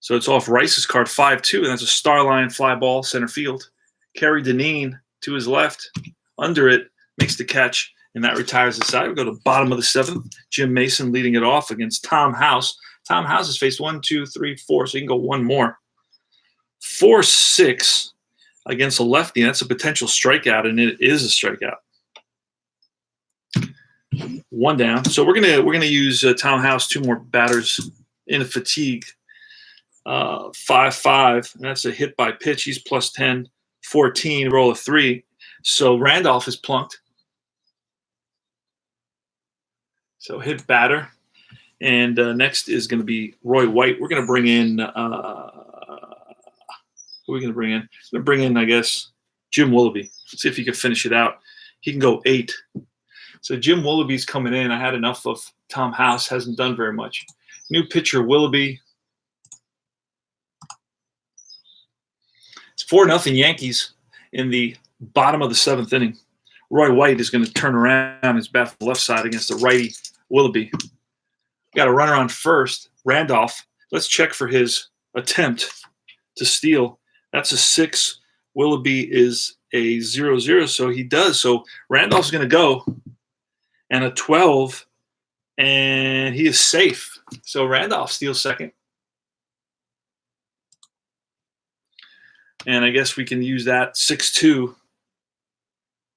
So it's off Rice's card, 5-2, and that's a star line fly ball, center field. Kerry Dineen to his left, under it, makes the catch, and that retires the side. We go to the bottom of the 7th. Jim Mason leading it off against Tom House. Tom House has faced 1, 2, 3, 4, so you can go one more. 4-6 against a lefty, and that's a potential strikeout, and it is a strikeout. 1 down. So we're gonna use Tom House, 2 more batters in a fatigue. 5-5, and that's a hit by pitch. He's +10, 14, roll a 3. So Randolph is plunked. So hit batter. And next is going to be Roy White. We're going to bring in, who are we going to bring in? We're going to bring in, I guess, Jim Willoughby. See if he can finish it out. He can go 8. So Jim Willoughby's coming in. I had enough of Tom House. Hasn't done very much. New pitcher, Willoughby. 4-0 Yankees in the bottom of the 7th inning. Roy White is going to turn around his bat from the left side against the righty Willoughby. Got a runner on first. Randolph. Let's check for his attempt to steal. That's a 6. Willoughby is a 0-0, so he does. So Randolph's going to go, and a 12, and he is safe. So Randolph steals second. And I guess we can use that 6-2.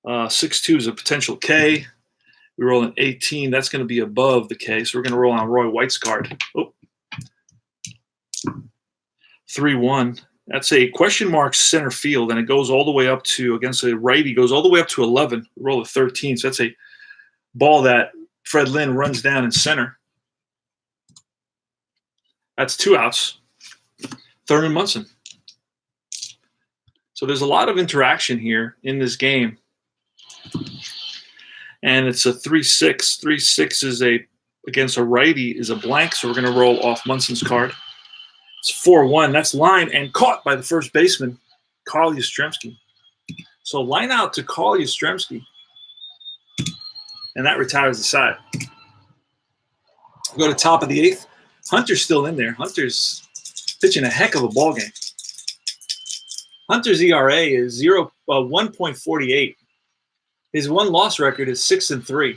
6-2 is a potential K. We roll an 18. That's going to be above the K. So we're going to roll on Roy White's card. Oh. 3-1. That's a question mark center field, and it goes all the way up to, against a righty, goes all the way up to 11. We roll a 13. So that's a ball that Fred Lynn runs down in center. That's 2 outs. Thurman Munson. So there's a lot of interaction here in this game. And it's a 3-6. 3-6 is against a righty is a blank, so we're going to roll off Munson's card. It's 4-1. That's line and caught by the first baseman, Carl Yastrzemski. So line out to Carl Yastrzemski. And that retires the side. Go to top of the 8th. Hunter's still in there. Hunter's pitching a heck of a ball game. Hunter's ERA is 1.48. His one-loss record is 6-3.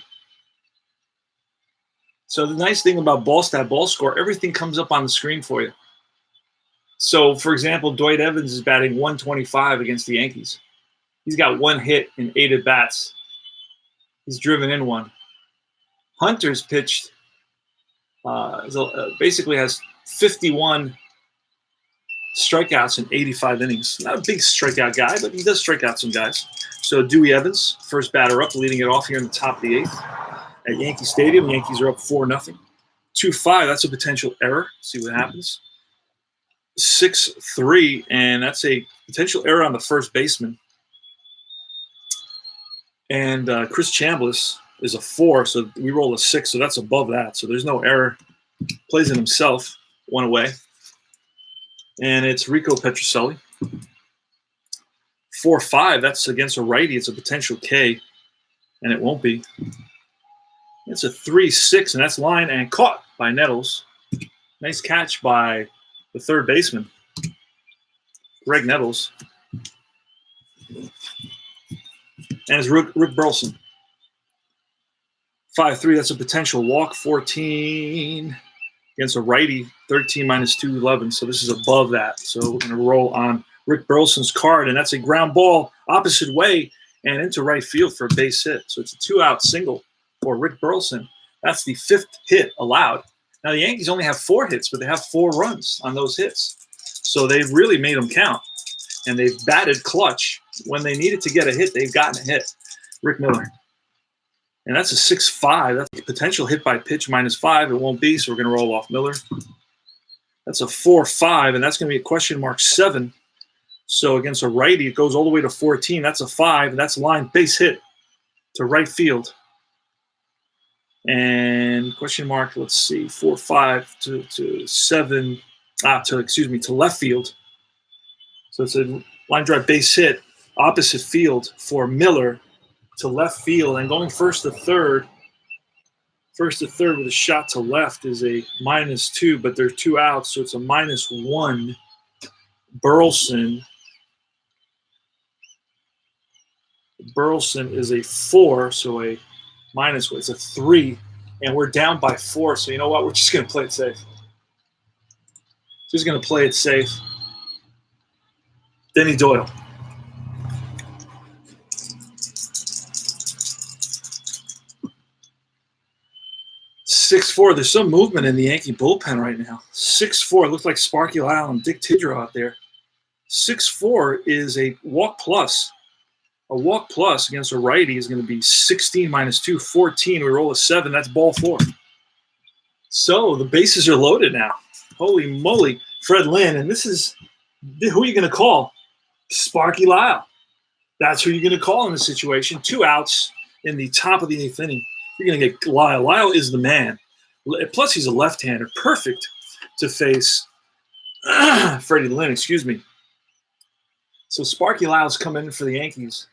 So the nice thing about Ballstat Ball Score, everything comes up on the screen for you. So, for example, Dwight Evans is batting 125 against the Yankees. He's got 1 hit in 8 at-bats. He's driven in 1. Hunter's pitched, basically has 51 strikeouts in 85 innings. Not a big strikeout guy, but he does strike out some guys. So Dewey Evans, first batter up, leading it off here in the top of the 8th at Yankee Stadium. The Yankees are up 4-0. 2-5, that's a potential error. See what happens. 6-3, and that's a potential error on the first baseman. And Chris Chambliss is a 4, so we roll a 6, so that's above that. So there's no error. Plays it himself, 1 away. And it's Rico Petrocelli. 4-5, that's against a righty. It's a potential K, and it won't be. It's a 3-6, and that's line and caught by Nettles. Nice catch by the third baseman, Greg Nettles. And it's Rick Burleson. 5-3, that's a potential walk. 14 against a righty, 13 minus 2, 11. So this is above that. So we're going to roll on Rick Burleson's card, and that's a ground ball opposite way and into right field for a base hit. So it's a 2-out single for Rick Burleson. That's the 5th hit allowed. Now, the Yankees only have 4 hits, but they have 4 runs on those hits. So they've really made them count, and they've batted clutch. When they needed to get a hit, they've gotten a hit. Rick Miller. And that's a 6-5. That's a potential hit by pitch -5. It won't be, so we're going to roll off Miller. That's a 4-5, and that's going to be a question mark 7. So against a righty, it goes all the way to 14. That's a 5, and that's line base hit to right field. And question mark, let's see, 4-5 to 7, to left field. So it's a line drive base hit, opposite field for Miller to left field. And going first to third with a shot to left is a -2, but there are 2 outs, so it's a -1. Burleson is a 4, so a -1. It's a 3, and we're down by 4. So you know what? We're just going to play it safe. Just going to play it safe. Denny Doyle. (6-4). There's some movement in the Yankee bullpen right now. 6-4. It looks like Sparky Lyle and Dick Tidrow out there. 6-4 is a walk plus. A walk plus against a righty is going to be 16 minus 2, 14. We roll a 7. That's ball 4. So the bases are loaded now. Holy moly. Fred Lynn. And this is who are you going to call? Sparky Lyle. That's who you're going to call in this situation. 2 outs in the top of the 8th inning. You're going to get Lyle. Lyle is the man. Plus, he's a left-hander. Perfect to face Freddie Lynn, excuse me. So Sparky Lyle's coming in for the Yankees.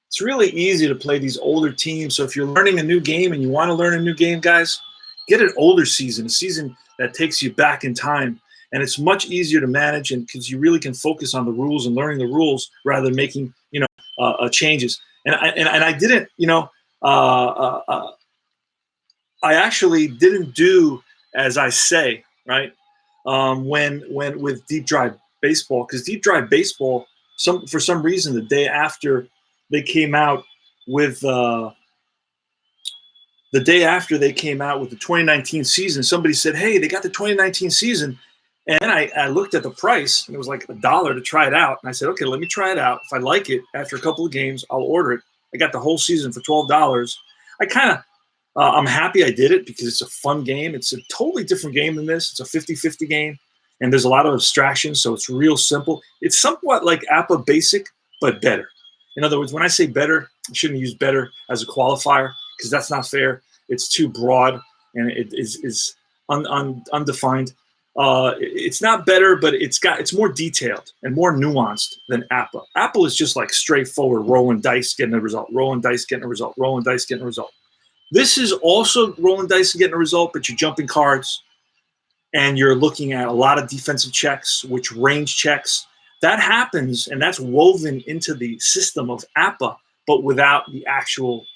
It's really easy to play these older teams. So if you're learning a new game and you want to learn a new game, guys, get an older season, a season that takes you back in time. And it's much easier to manage, and because you really can focus on the rules and learning the rules rather than making changes. And I didn't, I actually didn't do as I say, right? When with deep drive baseball, because deep drive baseball, for some reason, the day after they came out with the 2019 season, somebody said, "Hey, they got the 2019 season," and I looked at the price, and it was like $1 to try it out, and I said, "Okay, let me try it out. If I like it after a couple of games, I'll order it." I got the whole season for $12. I'm happy I did it because it's a fun game. It's a totally different game than this. It's a 50-50 game, and there's a lot of abstractions, so it's real simple. It's somewhat like APA Basic, but better. In other words, when I say better, I shouldn't use better as a qualifier because that's not fair. It's too broad, and it is undefined. It's not better, but it's more detailed and more nuanced than APA. APA is just like straightforward rolling dice, getting a result, rolling dice, getting a result, rolling dice, getting a result. This is also rolling dice and getting a result, but you're jumping cards and you're looking at a lot of defensive checks, which range checks. That happens, and that's woven into the system of APA, but without the actual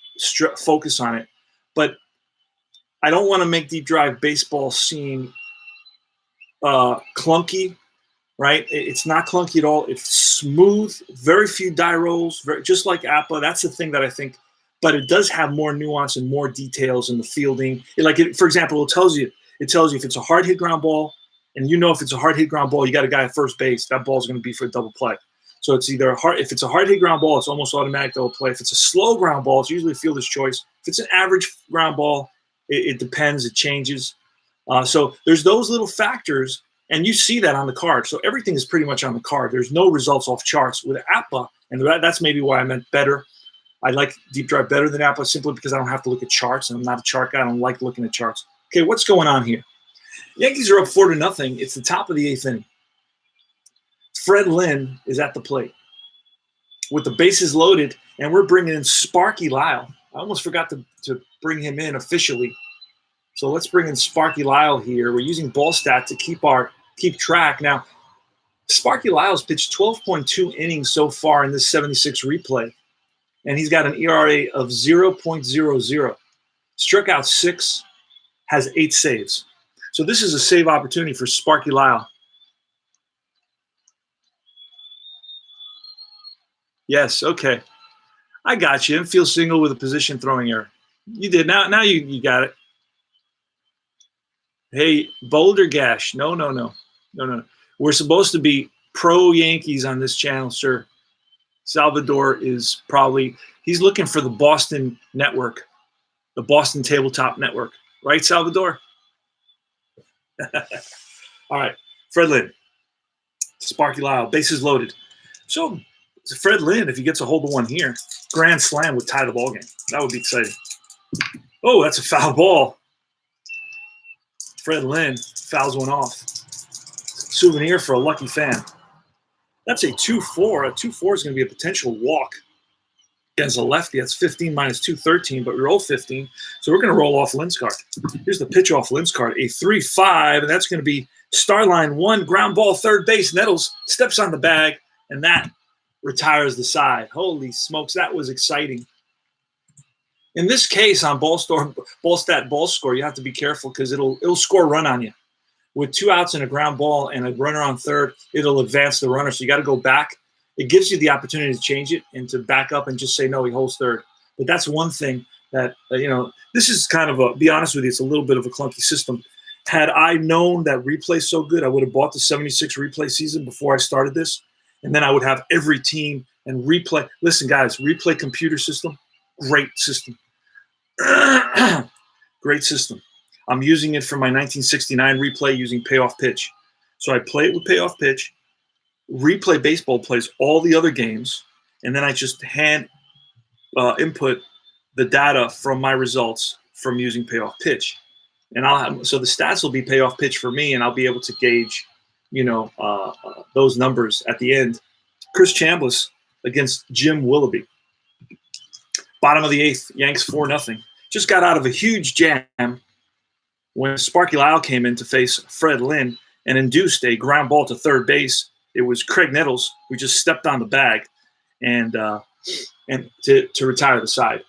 focus on it. But I don't want to make deep drive baseball seem clunky, right? It's not clunky at all. It's smooth, very few die rolls, just like APA. That's the thing that I think. But it does have more nuance and more details in the fielding. For example, it tells you if it's a hard hit ground ball, and if it's a hard hit ground ball, you got a guy at first base. That ball's going to be for a double play. So it's either if it's a hard hit ground ball, it's almost automatic double play. If it's a slow ground ball, it's usually a fielder's choice. If it's an average ground ball, it depends. It changes. So there's those little factors, and you see that on the card. So everything is pretty much on the card. There's no results off charts with APA, and that's maybe why I meant better. I like deep drive better than APA simply because I don't have to look at charts, and I'm not a chart guy. I don't like looking at charts. Okay, what's going on here? Yankees are up 4-0. It's the top of the 8th inning. Fred Lynn is at the plate with the bases loaded, and we're bringing in Sparky Lyle. I almost forgot to bring him in officially. So let's bring in Sparky Lyle here. We're using ball stat to keep track. Now, Sparky Lyle's pitched 12.2 innings so far in this 76 replay, and he's got an ERA of 0.00. Struck out 6, has 8 saves. So this is a save opportunity for Sparky Lyle. Yes, okay. I got you. Infield single with a position throwing error. You did. Now you got it. Hey, Boulder Gash. No. We're supposed to be pro Yankees on this channel, sir. Salvador is he's looking for the Boston network, the Boston Tabletop Network. Right, Salvador? All right. Fred Lynn, Sparky Lyle, bases loaded. So Fred Lynn, if he gets a hold of one here, grand slam would tie the ball game. That would be exciting. Oh, that's a foul ball. Fred Lynn fouls one off. Souvenir for a lucky fan. That's a 2-4. A 2-4 is going to be a potential walk against a lefty. That's 15 minus 213, but we roll 15. So we're going to roll off Lynn's card. Here's the pitch off Lynn's card. A 3-5, and that's going to be star line 1, ground ball, third base. Nettles steps on the bag, and that retires the side. Holy smokes, that was exciting. In this case, on ball stat, ball score, you have to be careful because it'll score a run on you. With 2 outs and a ground ball and a runner on third, it'll advance the runner. So you got to go back. It gives you the opportunity to change it and to back up and just say, no, he holds third. But that's one thing that, this is kind of be honest with you, it's a little bit of a clunky system. Had I known that replay's so good, I would have bought the 76 replay season before I started this. And then I would have every team and replay. Listen, guys, replay computer system, great system. Great system. I'm using it for my 1969 replay using payoff pitch. So I play it with payoff pitch. Replay baseball plays all the other games, and then I just hand input the data from my results from using payoff pitch. And so the stats will be payoff pitch for me, and I'll be able to gauge, those numbers at the end Chris Chambliss against Jim Willoughby. Bottom of the eighth, Yanks 4-0. Just got out of a huge jam when Sparky Lyle came in to face Fred Lynn and induced a ground ball to third base. It was Craig Nettles who just stepped on the bag and to retire the side.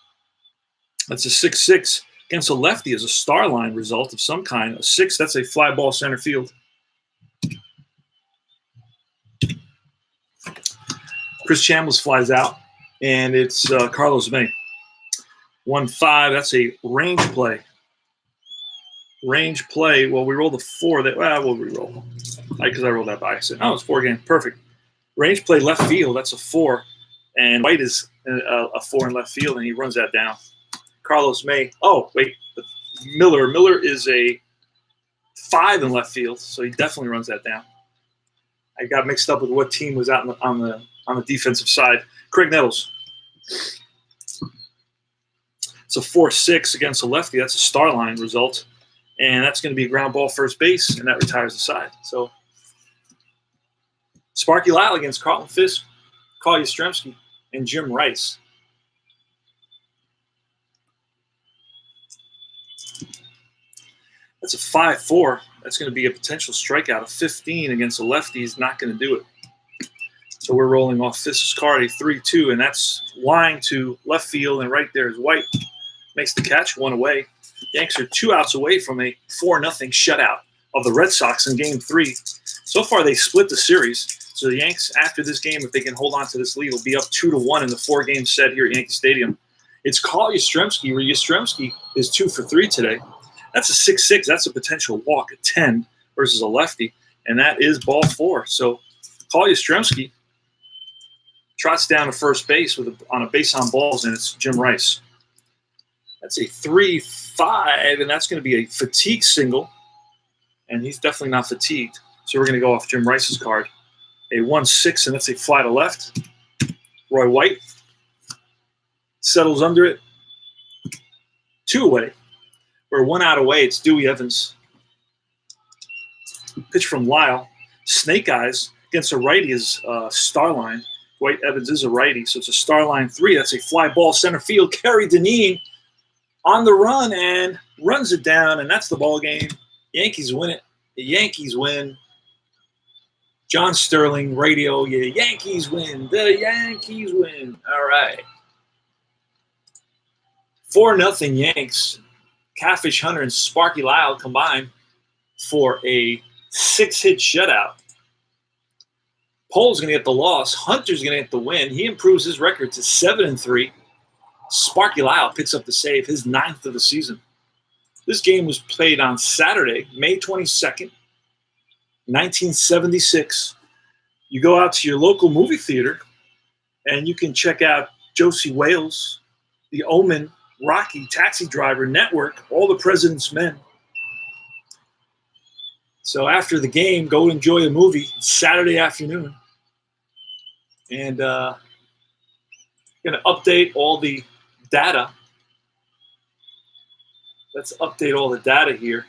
That's a 6-6 against a lefty as a star line result of some kind. A 6, that's a fly ball center field. Chris Chambliss flies out, and it's Carlos May. 1-5, that's a range play. Range play, well, we rolled a 4. We'll re-roll. Because I rolled that by accident. Oh, it's 4 again. Perfect. Range play left field, that's a 4. And White is a 4 in left field, and he runs that down. Carlos May. Oh, wait. Miller. Miller is a 5 in left field, so he definitely runs that down. I got mixed up with what team was out on the defensive side. Craig Nettles. It's a 4-6 against a lefty. That's a star line result. And that's going to be a ground ball first base, and that retires the side. So Sparky Lyle against Carlton Fisk, Carl Yastrzemski, and Jim Rice. That's a 5-4. That's going to be a potential strikeout. A 15 against a lefty is not going to do it. So we're rolling off Fisk's card, a 3-2, and that's line to left field, and right there is White. Makes the catch, 1 away. Yanks are 2 outs away from a 4-0 shutout of the Red Sox in Game 3. So far, they split the series. So the Yanks, after this game, if they can hold on to this lead, will be up 2-1 in the 4-game set here at Yankee Stadium. It's Carl Yastrzemski, where Yastrzemski is 2 for 3 today. That's a 6-6. That's a potential walk at 10 versus a lefty, and that is ball 4. So Carl Yastrzemski trots down to first base on a base on balls, and it's Jim Rice. That's a 3-5, and that's going to be a fatigue single, and he's definitely not fatigued. So we're going to go off Jim Rice's card. A 1-6, and that's a fly to left. Roy White settles under it. 2 away. We're 1 out away. It's Dewey Evans. Pitch from Lyle. Snake Eyes against a righty is star line. White Evans is a righty, so it's a star line 3. That's a fly ball center field. Kerry Dineen on the run and runs it down, and that's the ball game. Yankees win it. The Yankees win. John Sterling, radio, yeah, Yankees win. The Yankees win. All right. 4-0 Yanks. Catfish Hunter and Sparky Lyle combined for a 6-hit shutout. Pole's going to get the loss. Hunter's going to get the win. He improves his record to 7-3. Sparky Lyle picks up the save, his 9th of the season. This game was played on Saturday, May 22nd, 1976. You go out to your local movie theater, and you can check out Josie Wales, The Omen, Rocky, Taxi Driver, Network, All the President's Men. So after the game, go enjoy a movie. It's Saturday afternoon. And going to update all the data. Let's update all the data here.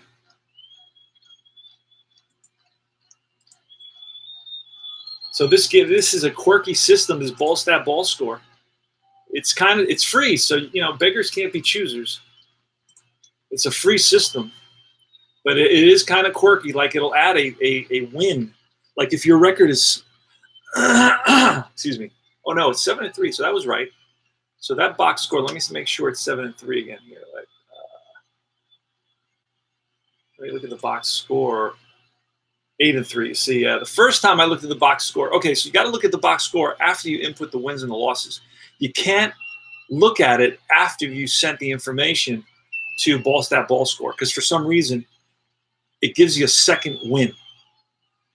So this is a quirky system, this ball stat ball score. It's free, so beggars can't be choosers. It's a free system, but it is kind of quirky. Like it'll add a win. Like if your record is, excuse me. Oh no, it's 7-3. So that was right. So that box score. Let me make sure it's 7-3 again here. Let me look at the box score. 8-3. See, the first time I looked at the box score. Okay, so you got to look at the box score after you input the wins and the losses. You can't look at it after you sent the information to ball stat ball score because for some reason it gives you a second win.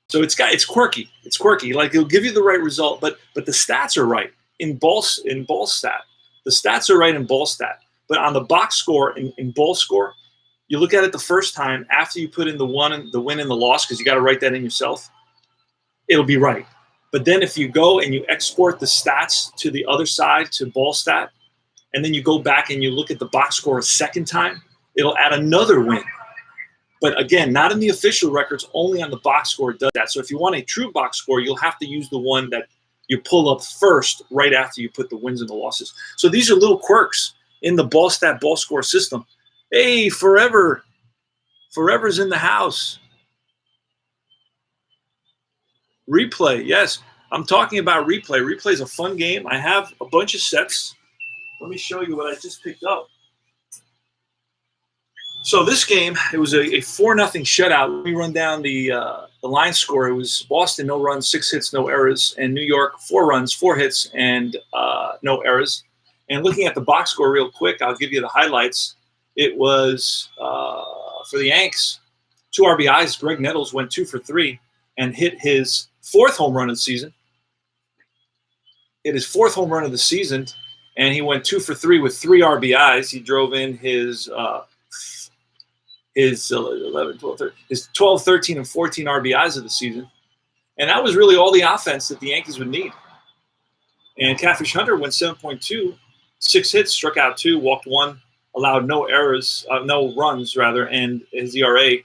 So it's quirky. It's quirky. Like it'll give you the right result, but the stats are right in ball stat. The stats are right in ball stat, but on the box score in ball score, you look at it the first time after you put in the win and the loss because you got to write that in yourself. It'll be right. But then if you go and you export the stats to the other side to ball stat, and then you go back and you look at the box score a second time, it'll add another win. But again, not in the official records, only on the box score it does that. So if you want a true box score, you'll have to use the one that you pull up first right after you put the wins and the losses. So these are little quirks in the ball stat ball score system. Hey, Forever's in the house. Replay, yes. I'm talking about Replay. Replay is a fun game. I have a bunch of sets. Let me show you what I just picked up. So this game, it was a 4-0 shutout. Let me run down the line score. It was Boston, no runs, 6 hits, no errors, and New York, 4 runs, 4 hits, and no errors. And looking at the box score real quick, I'll give you the highlights. It was for the Yanks, 2 RBIs. Greg Nettles went 2 for 3 and hit his 4th home run of the season. Hit his 4th home run of the season, and he went 2 for 3 with 3 RBIs. He drove in his 11, 12, 13, his 12, 13, and 14 RBIs of the season. And that was really all the offense that the Yankees would need. And Catfish Hunter went 7.2, 6 hits, struck out 2, walked 1, allowed no runs, and his ERA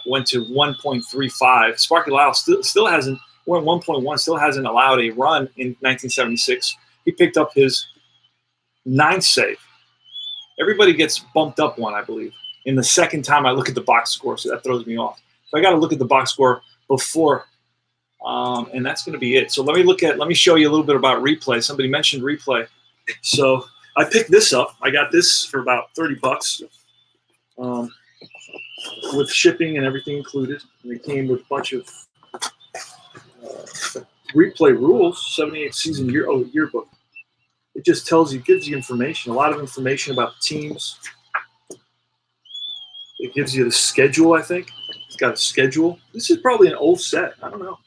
went to 1.35. Sparky Lyle still hasn't went 1.1, still hasn't allowed a run in 1976. He picked up his 9th save. Everybody gets bumped up one, I believe, in the second time I look at the box score, so that throws me off. So I got to look at the box score before, and that's going to be it. So let me show you a little bit about Replay. Somebody mentioned Replay. So I picked this up. I got this for about $30 with shipping and everything included. And it came with a bunch of Replay rules, 78 season yearbook. It just gives you information, a lot of information about the teams. It gives you the schedule, I think. It's got a schedule. This is probably an old set. I don't know.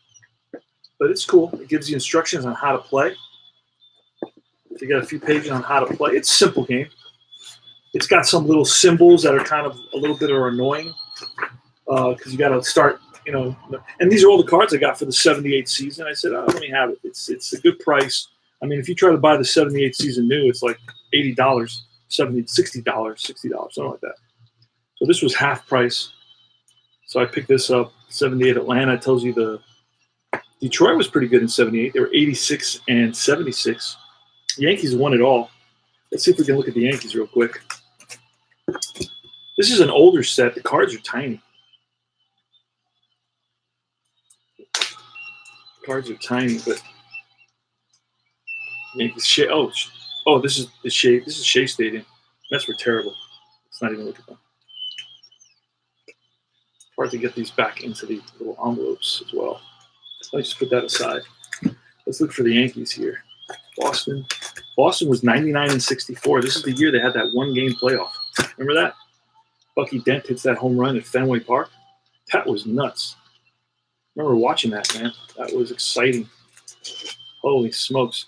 But it's cool. It gives you instructions on how to play. You got a few pages on how to play. It's a simple game. It's got some little symbols that are kind of a little bit annoying because you got to start, and these are all the cards I got for the 78 season. I said, let me have it. It's a good price. I mean, if you try to buy the 78 season new, it's like $80, $60, something like that. So this was half price. So I picked this up. 78 Atlanta tells you the Detroit was pretty good in 78. They were 86 and 76. The Yankees won it all. Let's see if we can look at the Yankees real quick. This is an older set. The cards are tiny. The cards are tiny, but Yankees. This is the Shea. This is Shea Stadium. Mets were terrible. Let's not even look at them. Hard to get these back into the little envelopes as well. Let me just put that aside. Let's look for the Yankees here. Boston was 99 and 64. This is the year they had that 1-game playoff. Remember that? Bucky Dent hits that home run at Fenway Park. That was nuts. I remember watching that, man. That was exciting. Holy smokes.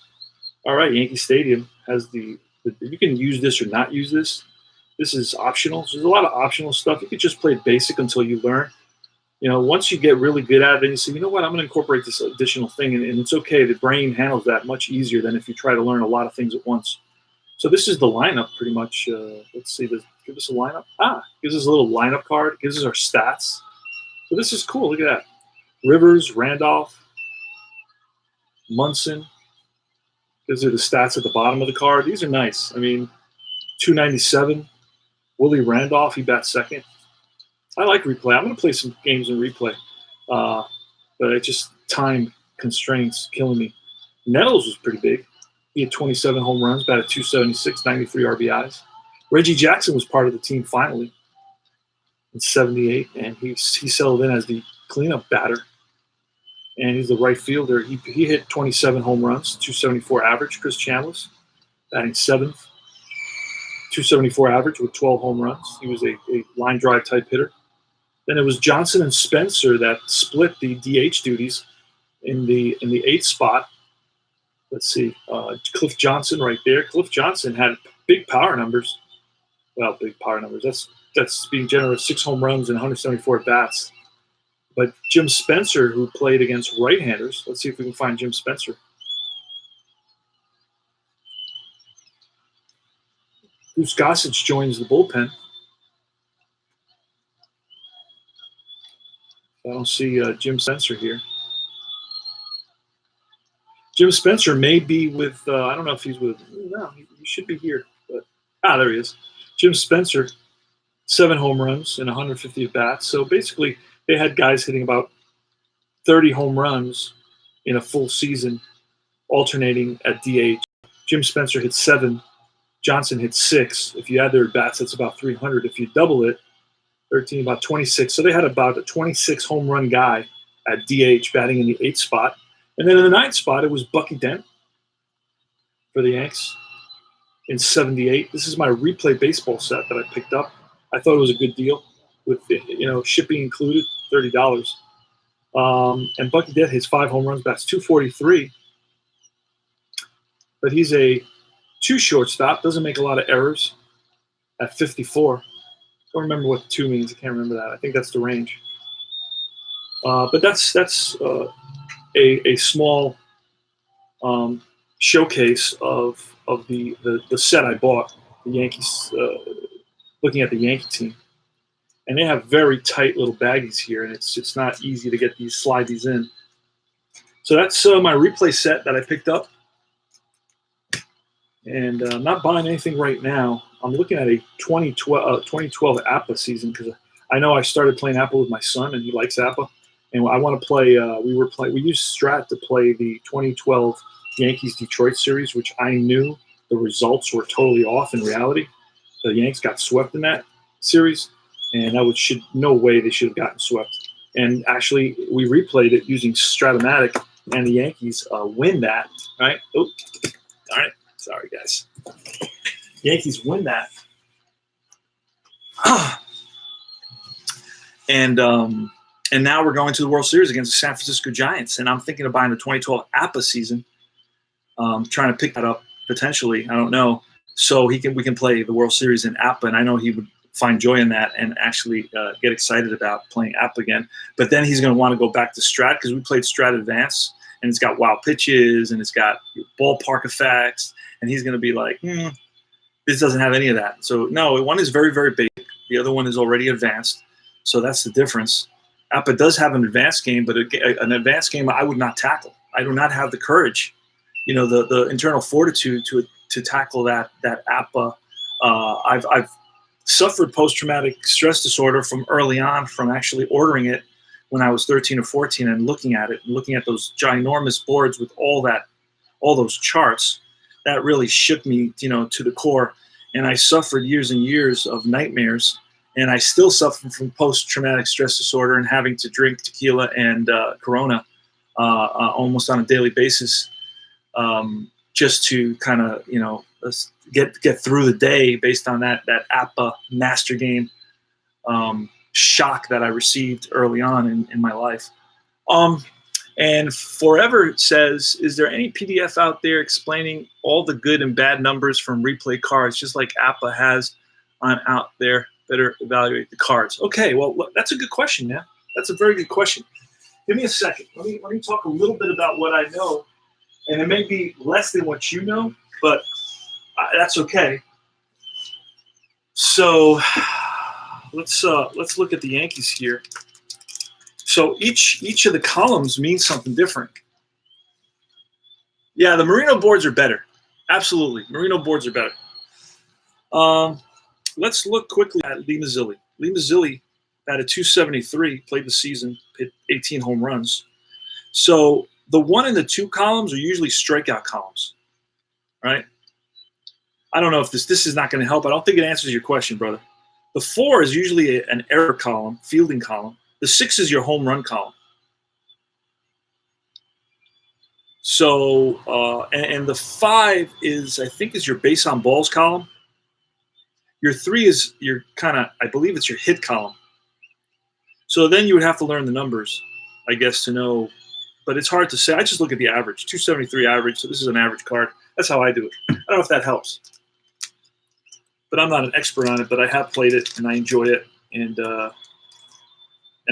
All right, Yankee Stadium has you can use this or not use this. This is optional. So there's a lot of optional stuff. You could just play basic until you learn. Once you get really good at it, and you say, you know what, I'm going to incorporate this additional thing, and it's okay. The brain handles that much easier than if you try to learn a lot of things at once. So this is the lineup, pretty much. Let's see. Give us a lineup. Gives us a little lineup card. Gives us our stats. So this is cool. Look at that. Rivers, Randolph, Munson. These are the stats at the bottom of the card. These are nice. I mean, 297. Willie Randolph, he bats second. I like Replay. I'm going to play some games in Replay. But it just time constraints killing me. Nettles was pretty big. He had 27 home runs, batted 276, 93 RBIs. Reggie Jackson was part of the team finally in 78, and he settled in as the cleanup batter. And he's the right fielder. He hit 27 home runs, 274 average. Chris Chambliss batting 7th, 274 average with 12 home runs. He was a line drive type hitter. Then it was Johnson and Spencer that split the DH duties in the 8th spot. Let's see, Cliff Johnson right there. Cliff Johnson had big power numbers. Well, big power numbers. That's being generous. 6 home runs and 174 at bats. But Jim Spencer, who played against right-handers, let's see if we can find Jim Spencer. Bruce Gossage joins the bullpen. I don't see Jim Spencer here. Jim Spencer may be with, I don't know if he's with, no, he should be here. But there he is. Jim Spencer, 7 home runs and 150 at bats. So basically, they had guys hitting about 30 home runs in a full season, alternating at DH. Jim Spencer hit 7. Johnson hit 6. If you add their bats, that's about 300. If you double it, 13, about 26. So they had about a 26 home run guy at DH batting in the 8th spot. And then in the 9th spot, it was Bucky Dent for the Yanks in 78. This is my replay baseball set that I picked up. I thought it was a good deal with, shipping included, $30. And Bucky Dent hits 5 home runs, bats 243. But he's a 2 shortstop, doesn't make a lot of errors at 54. Don't remember what the 2 means. I can't remember that. I think that's the range. But that's a small showcase of the set I bought, the Yankees, looking at the Yankee team. And they have very tight little baggies here, and it's not easy to slide these in. So that's my replay set that I picked up. And I'm not buying anything right now. I'm looking at a 2012 APA season because I know I started playing APA with my son, and he likes APA. And I want to play. We used Strat to play the 2012 Yankees Detroit series, which I knew the results were totally off in reality. The Yanks got swept in that series, and no way they should have gotten swept. And actually, we replayed it using Stratomatic, and the Yankees win that. Right? Oh, darn it. Sorry, guys. Yankees win that. And now we're going to the World Series against the San Francisco Giants. And I'm thinking of buying the 2012 APA season, trying to pick that up potentially. I don't know. So we can play the World Series in APA. And I know he would find joy in that and actually get excited about playing APA again. But then he's going to want to go back to Strat because we played Strat Advance. And it's got wild pitches and it's got ballpark effects. And he's going to be like, this doesn't have any of that. So, no, one is very, very basic. The other one is already advanced. So that's the difference. APA does have an advanced game, but an advanced game I would not tackle. I do not have the courage, the internal fortitude to tackle that APA. I've suffered post-traumatic stress disorder from early on, from actually ordering it when I was 13 or 14 and looking at it, and looking at those ginormous boards with all those charts. That really shook me, to the core. And I suffered years and years of nightmares. And I still suffer from post-traumatic stress disorder and having to drink tequila and Corona almost on a daily basis, just to kind of, get through the day based on that APA master game shock that I received early on in my life. And Forever says, is there any PDF out there explaining all the good and bad numbers from replay cards, just like APA has on out there? Better evaluate the cards. Okay, well, that's a good question, man. That's a very good question. Give me a second. Let me talk a little bit about what I know, and it may be less than what you know, but that's okay. So let's look at the Yankees here. So each of the columns means something different. Yeah, the Merino boards are better. Absolutely, Merino boards are better. Let's look quickly at Lee Mazzilli. Lee Mazzilli batted .273, played the season, hit 18 home runs. So the 1 and the 2 columns are usually strikeout columns, right? I don't know if this is not going to help. I don't think it answers your question, brother. The 4 is usually an error column, fielding column. The 6 is your home run column. So, and the 5 is, I think, is your base on balls column. Your 3 is your I believe it's your hit column. So then you would have to learn the numbers, I guess, to know. But it's hard to say. I just look at the average, 273 average. So this is an average card. That's how I do it. I don't know if that helps. But I'm not an expert on it, but I have played it and I enjoy it. And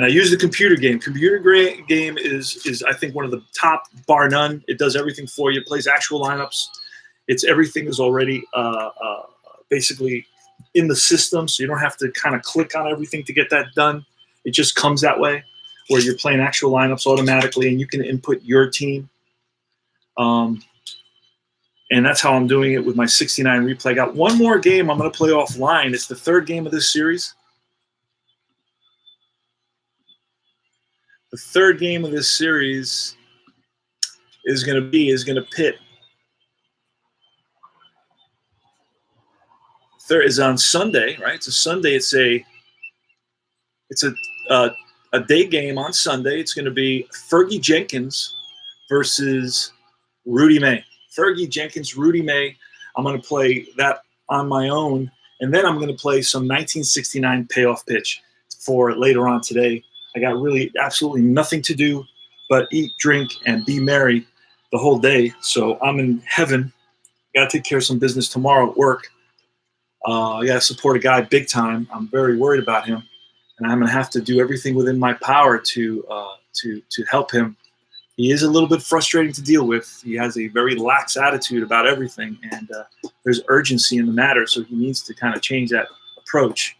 I use the computer game. Computer game is I think one of the top, bar none. It does everything for you. It plays actual lineups. Everything is already basically in the system, so you don't have to kind of click on everything to get that done. It just comes that way, where you're playing actual lineups automatically, and you can input your team. And that's how I'm doing it with my 69 replay. I got one more game I'm going to play offline. It's the third game of this series. The third game of this series is going to pit. Third is on Sunday, right? It's a Sunday. It's a day game on Sunday. It's going to be Fergie Jenkins versus Rudy May. Fergie Jenkins, Rudy May. I'm going to play that on my own, and then I'm going to play some 1969 payoff pitch for later on today. I got really absolutely nothing to do but eat, drink, and be merry the whole day. So I'm in heaven. Got to take care of some business tomorrow at work. I got to support a guy big time. I'm very worried about him, and I'm going to have to do everything within my power to help him. He is a little bit frustrating to deal with. He has a very lax attitude about everything, and there's urgency in the matter, so he needs to kind of change that approach.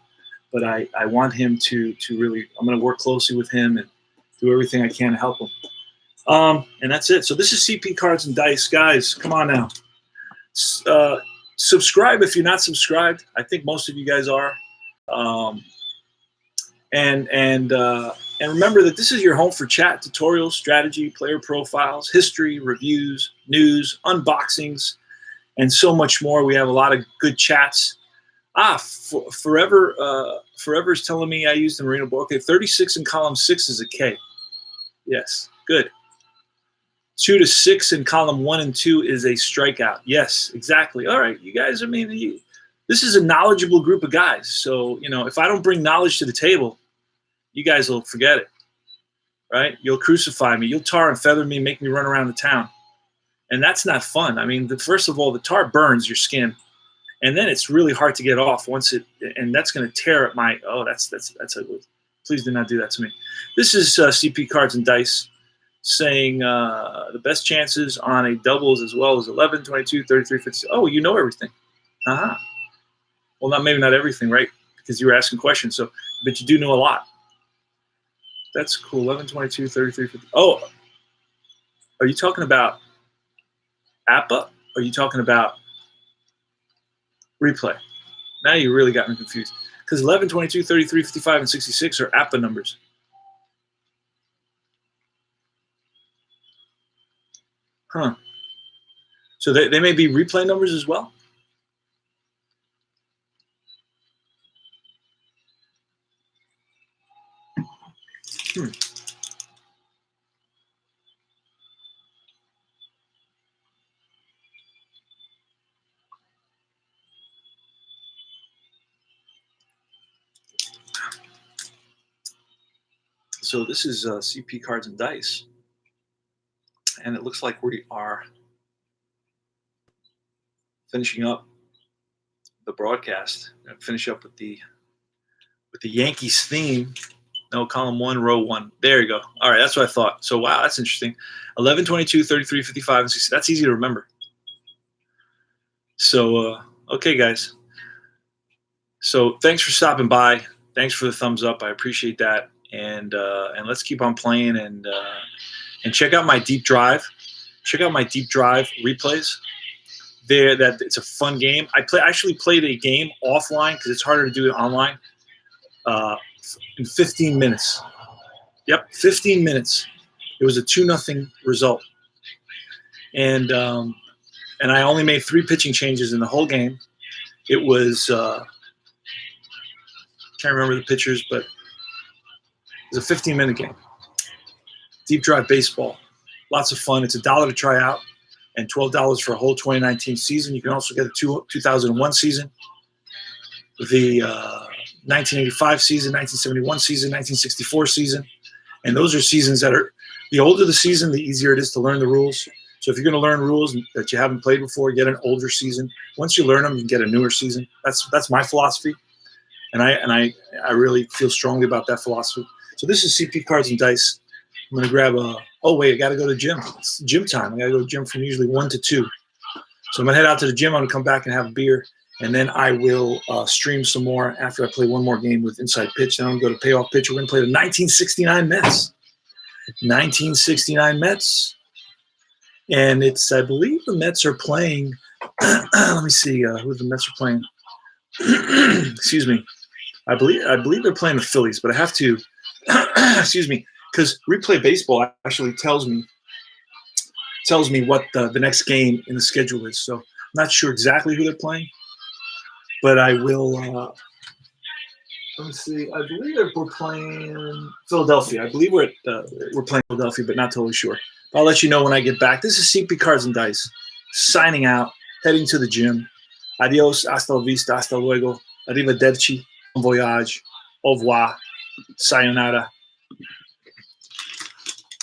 But I want him to really – I'm going to work closely with him and do everything I can to help him. And that's it. So this is CP Cards and Dice. Guys, come on now. Subscribe if you're not subscribed. I think most of you guys are. And remember that this is your home for chat, tutorials, strategy, player profiles, history, reviews, news, unboxings, and so much more. We have a lot of good chats. Forever is telling me I used the Marino board. Okay, 36 in column 6 is a K. Yes, good. 2 to 6 in column 1 and 2 is a strikeout. Yes, exactly. All right, you guys, this is a knowledgeable group of guys. So, if I don't bring knowledge to the table, you guys will forget it, right? You'll crucify me. You'll tar and feather me, make me run around the town. And that's not fun. First of all, the tar burns your skin. And then it's really hard to get off and that's going to tear at my, that's ugly. Please do not do that to me. This is CP Cards and Dice saying the best chances on a doubles as well as 11, 22, 33, 50. Oh, you know everything. Well, maybe not everything, right? Because you were asking questions. But you do know a lot. That's cool. 11, 22, 33, 50. Oh, are you talking about APA? Are you talking about replay? Now you really got me confused. Because 11, 22, 33, 55, and 66 are APA numbers. Huh. So they may be replay numbers as well? So this is CP Cards and Dice. And it looks like we are finishing up the broadcast. I'm going to finish up with the Yankees theme. No, column 1, row 1. There you go. All right, that's what I thought. So, wow, that's interesting. 11, 22, 33, 55, and 60. That's easy to remember. So, okay, guys. So, thanks for stopping by. Thanks for the thumbs up. I appreciate that. And let's keep on playing and check out my deep drive. Check out my deep drive replays. It's a fun game. I actually played a game offline because it's harder to do it online. In 15 minutes. Yep, 15 minutes. It was a 2-0 result. And I only made 3 pitching changes in the whole game. It was can't remember the pitchers, but it was a 15-minute game. Deep drive baseball. Lots of fun. It's $1 to try out and $12 for a whole 2019 season. You can also get the 2001 season, the 1985 season, 1971 season, 1964 season. And those are seasons that are – the older the season, the easier it is to learn the rules. So if you're going to learn rules that you haven't played before, get an older season. Once you learn them, you get a newer season. That's my philosophy. And I really feel strongly about that philosophy. So this is CP Cards and Dice. I'm going to grab I got to go to the gym. It's gym time. I got to go to the gym from usually 1 to 2. So I'm going to head out to the gym. I'm going to come back and have a beer. And then I will stream some more after I play one more game with Inside Pitch. Then I'm going to go to Payoff Pitch. We're going to play the 1969 Mets. 1969 Mets. And it's, I believe the Mets are playing. Let me see who the Mets are playing. Excuse me. I believe they're playing the Phillies, but I have to. Excuse me, because Replay Baseball actually tells me what the next game in the schedule is. So I'm not sure exactly who they're playing, but I will. Let me see. I believe we're playing Philadelphia. I believe we're playing Philadelphia, but not totally sure. I'll let you know when I get back. This is CP Cards and Dice, signing out, heading to the gym. Adios, hasta la vista, hasta luego, arrivederci, bon voyage, au revoir, sayonara.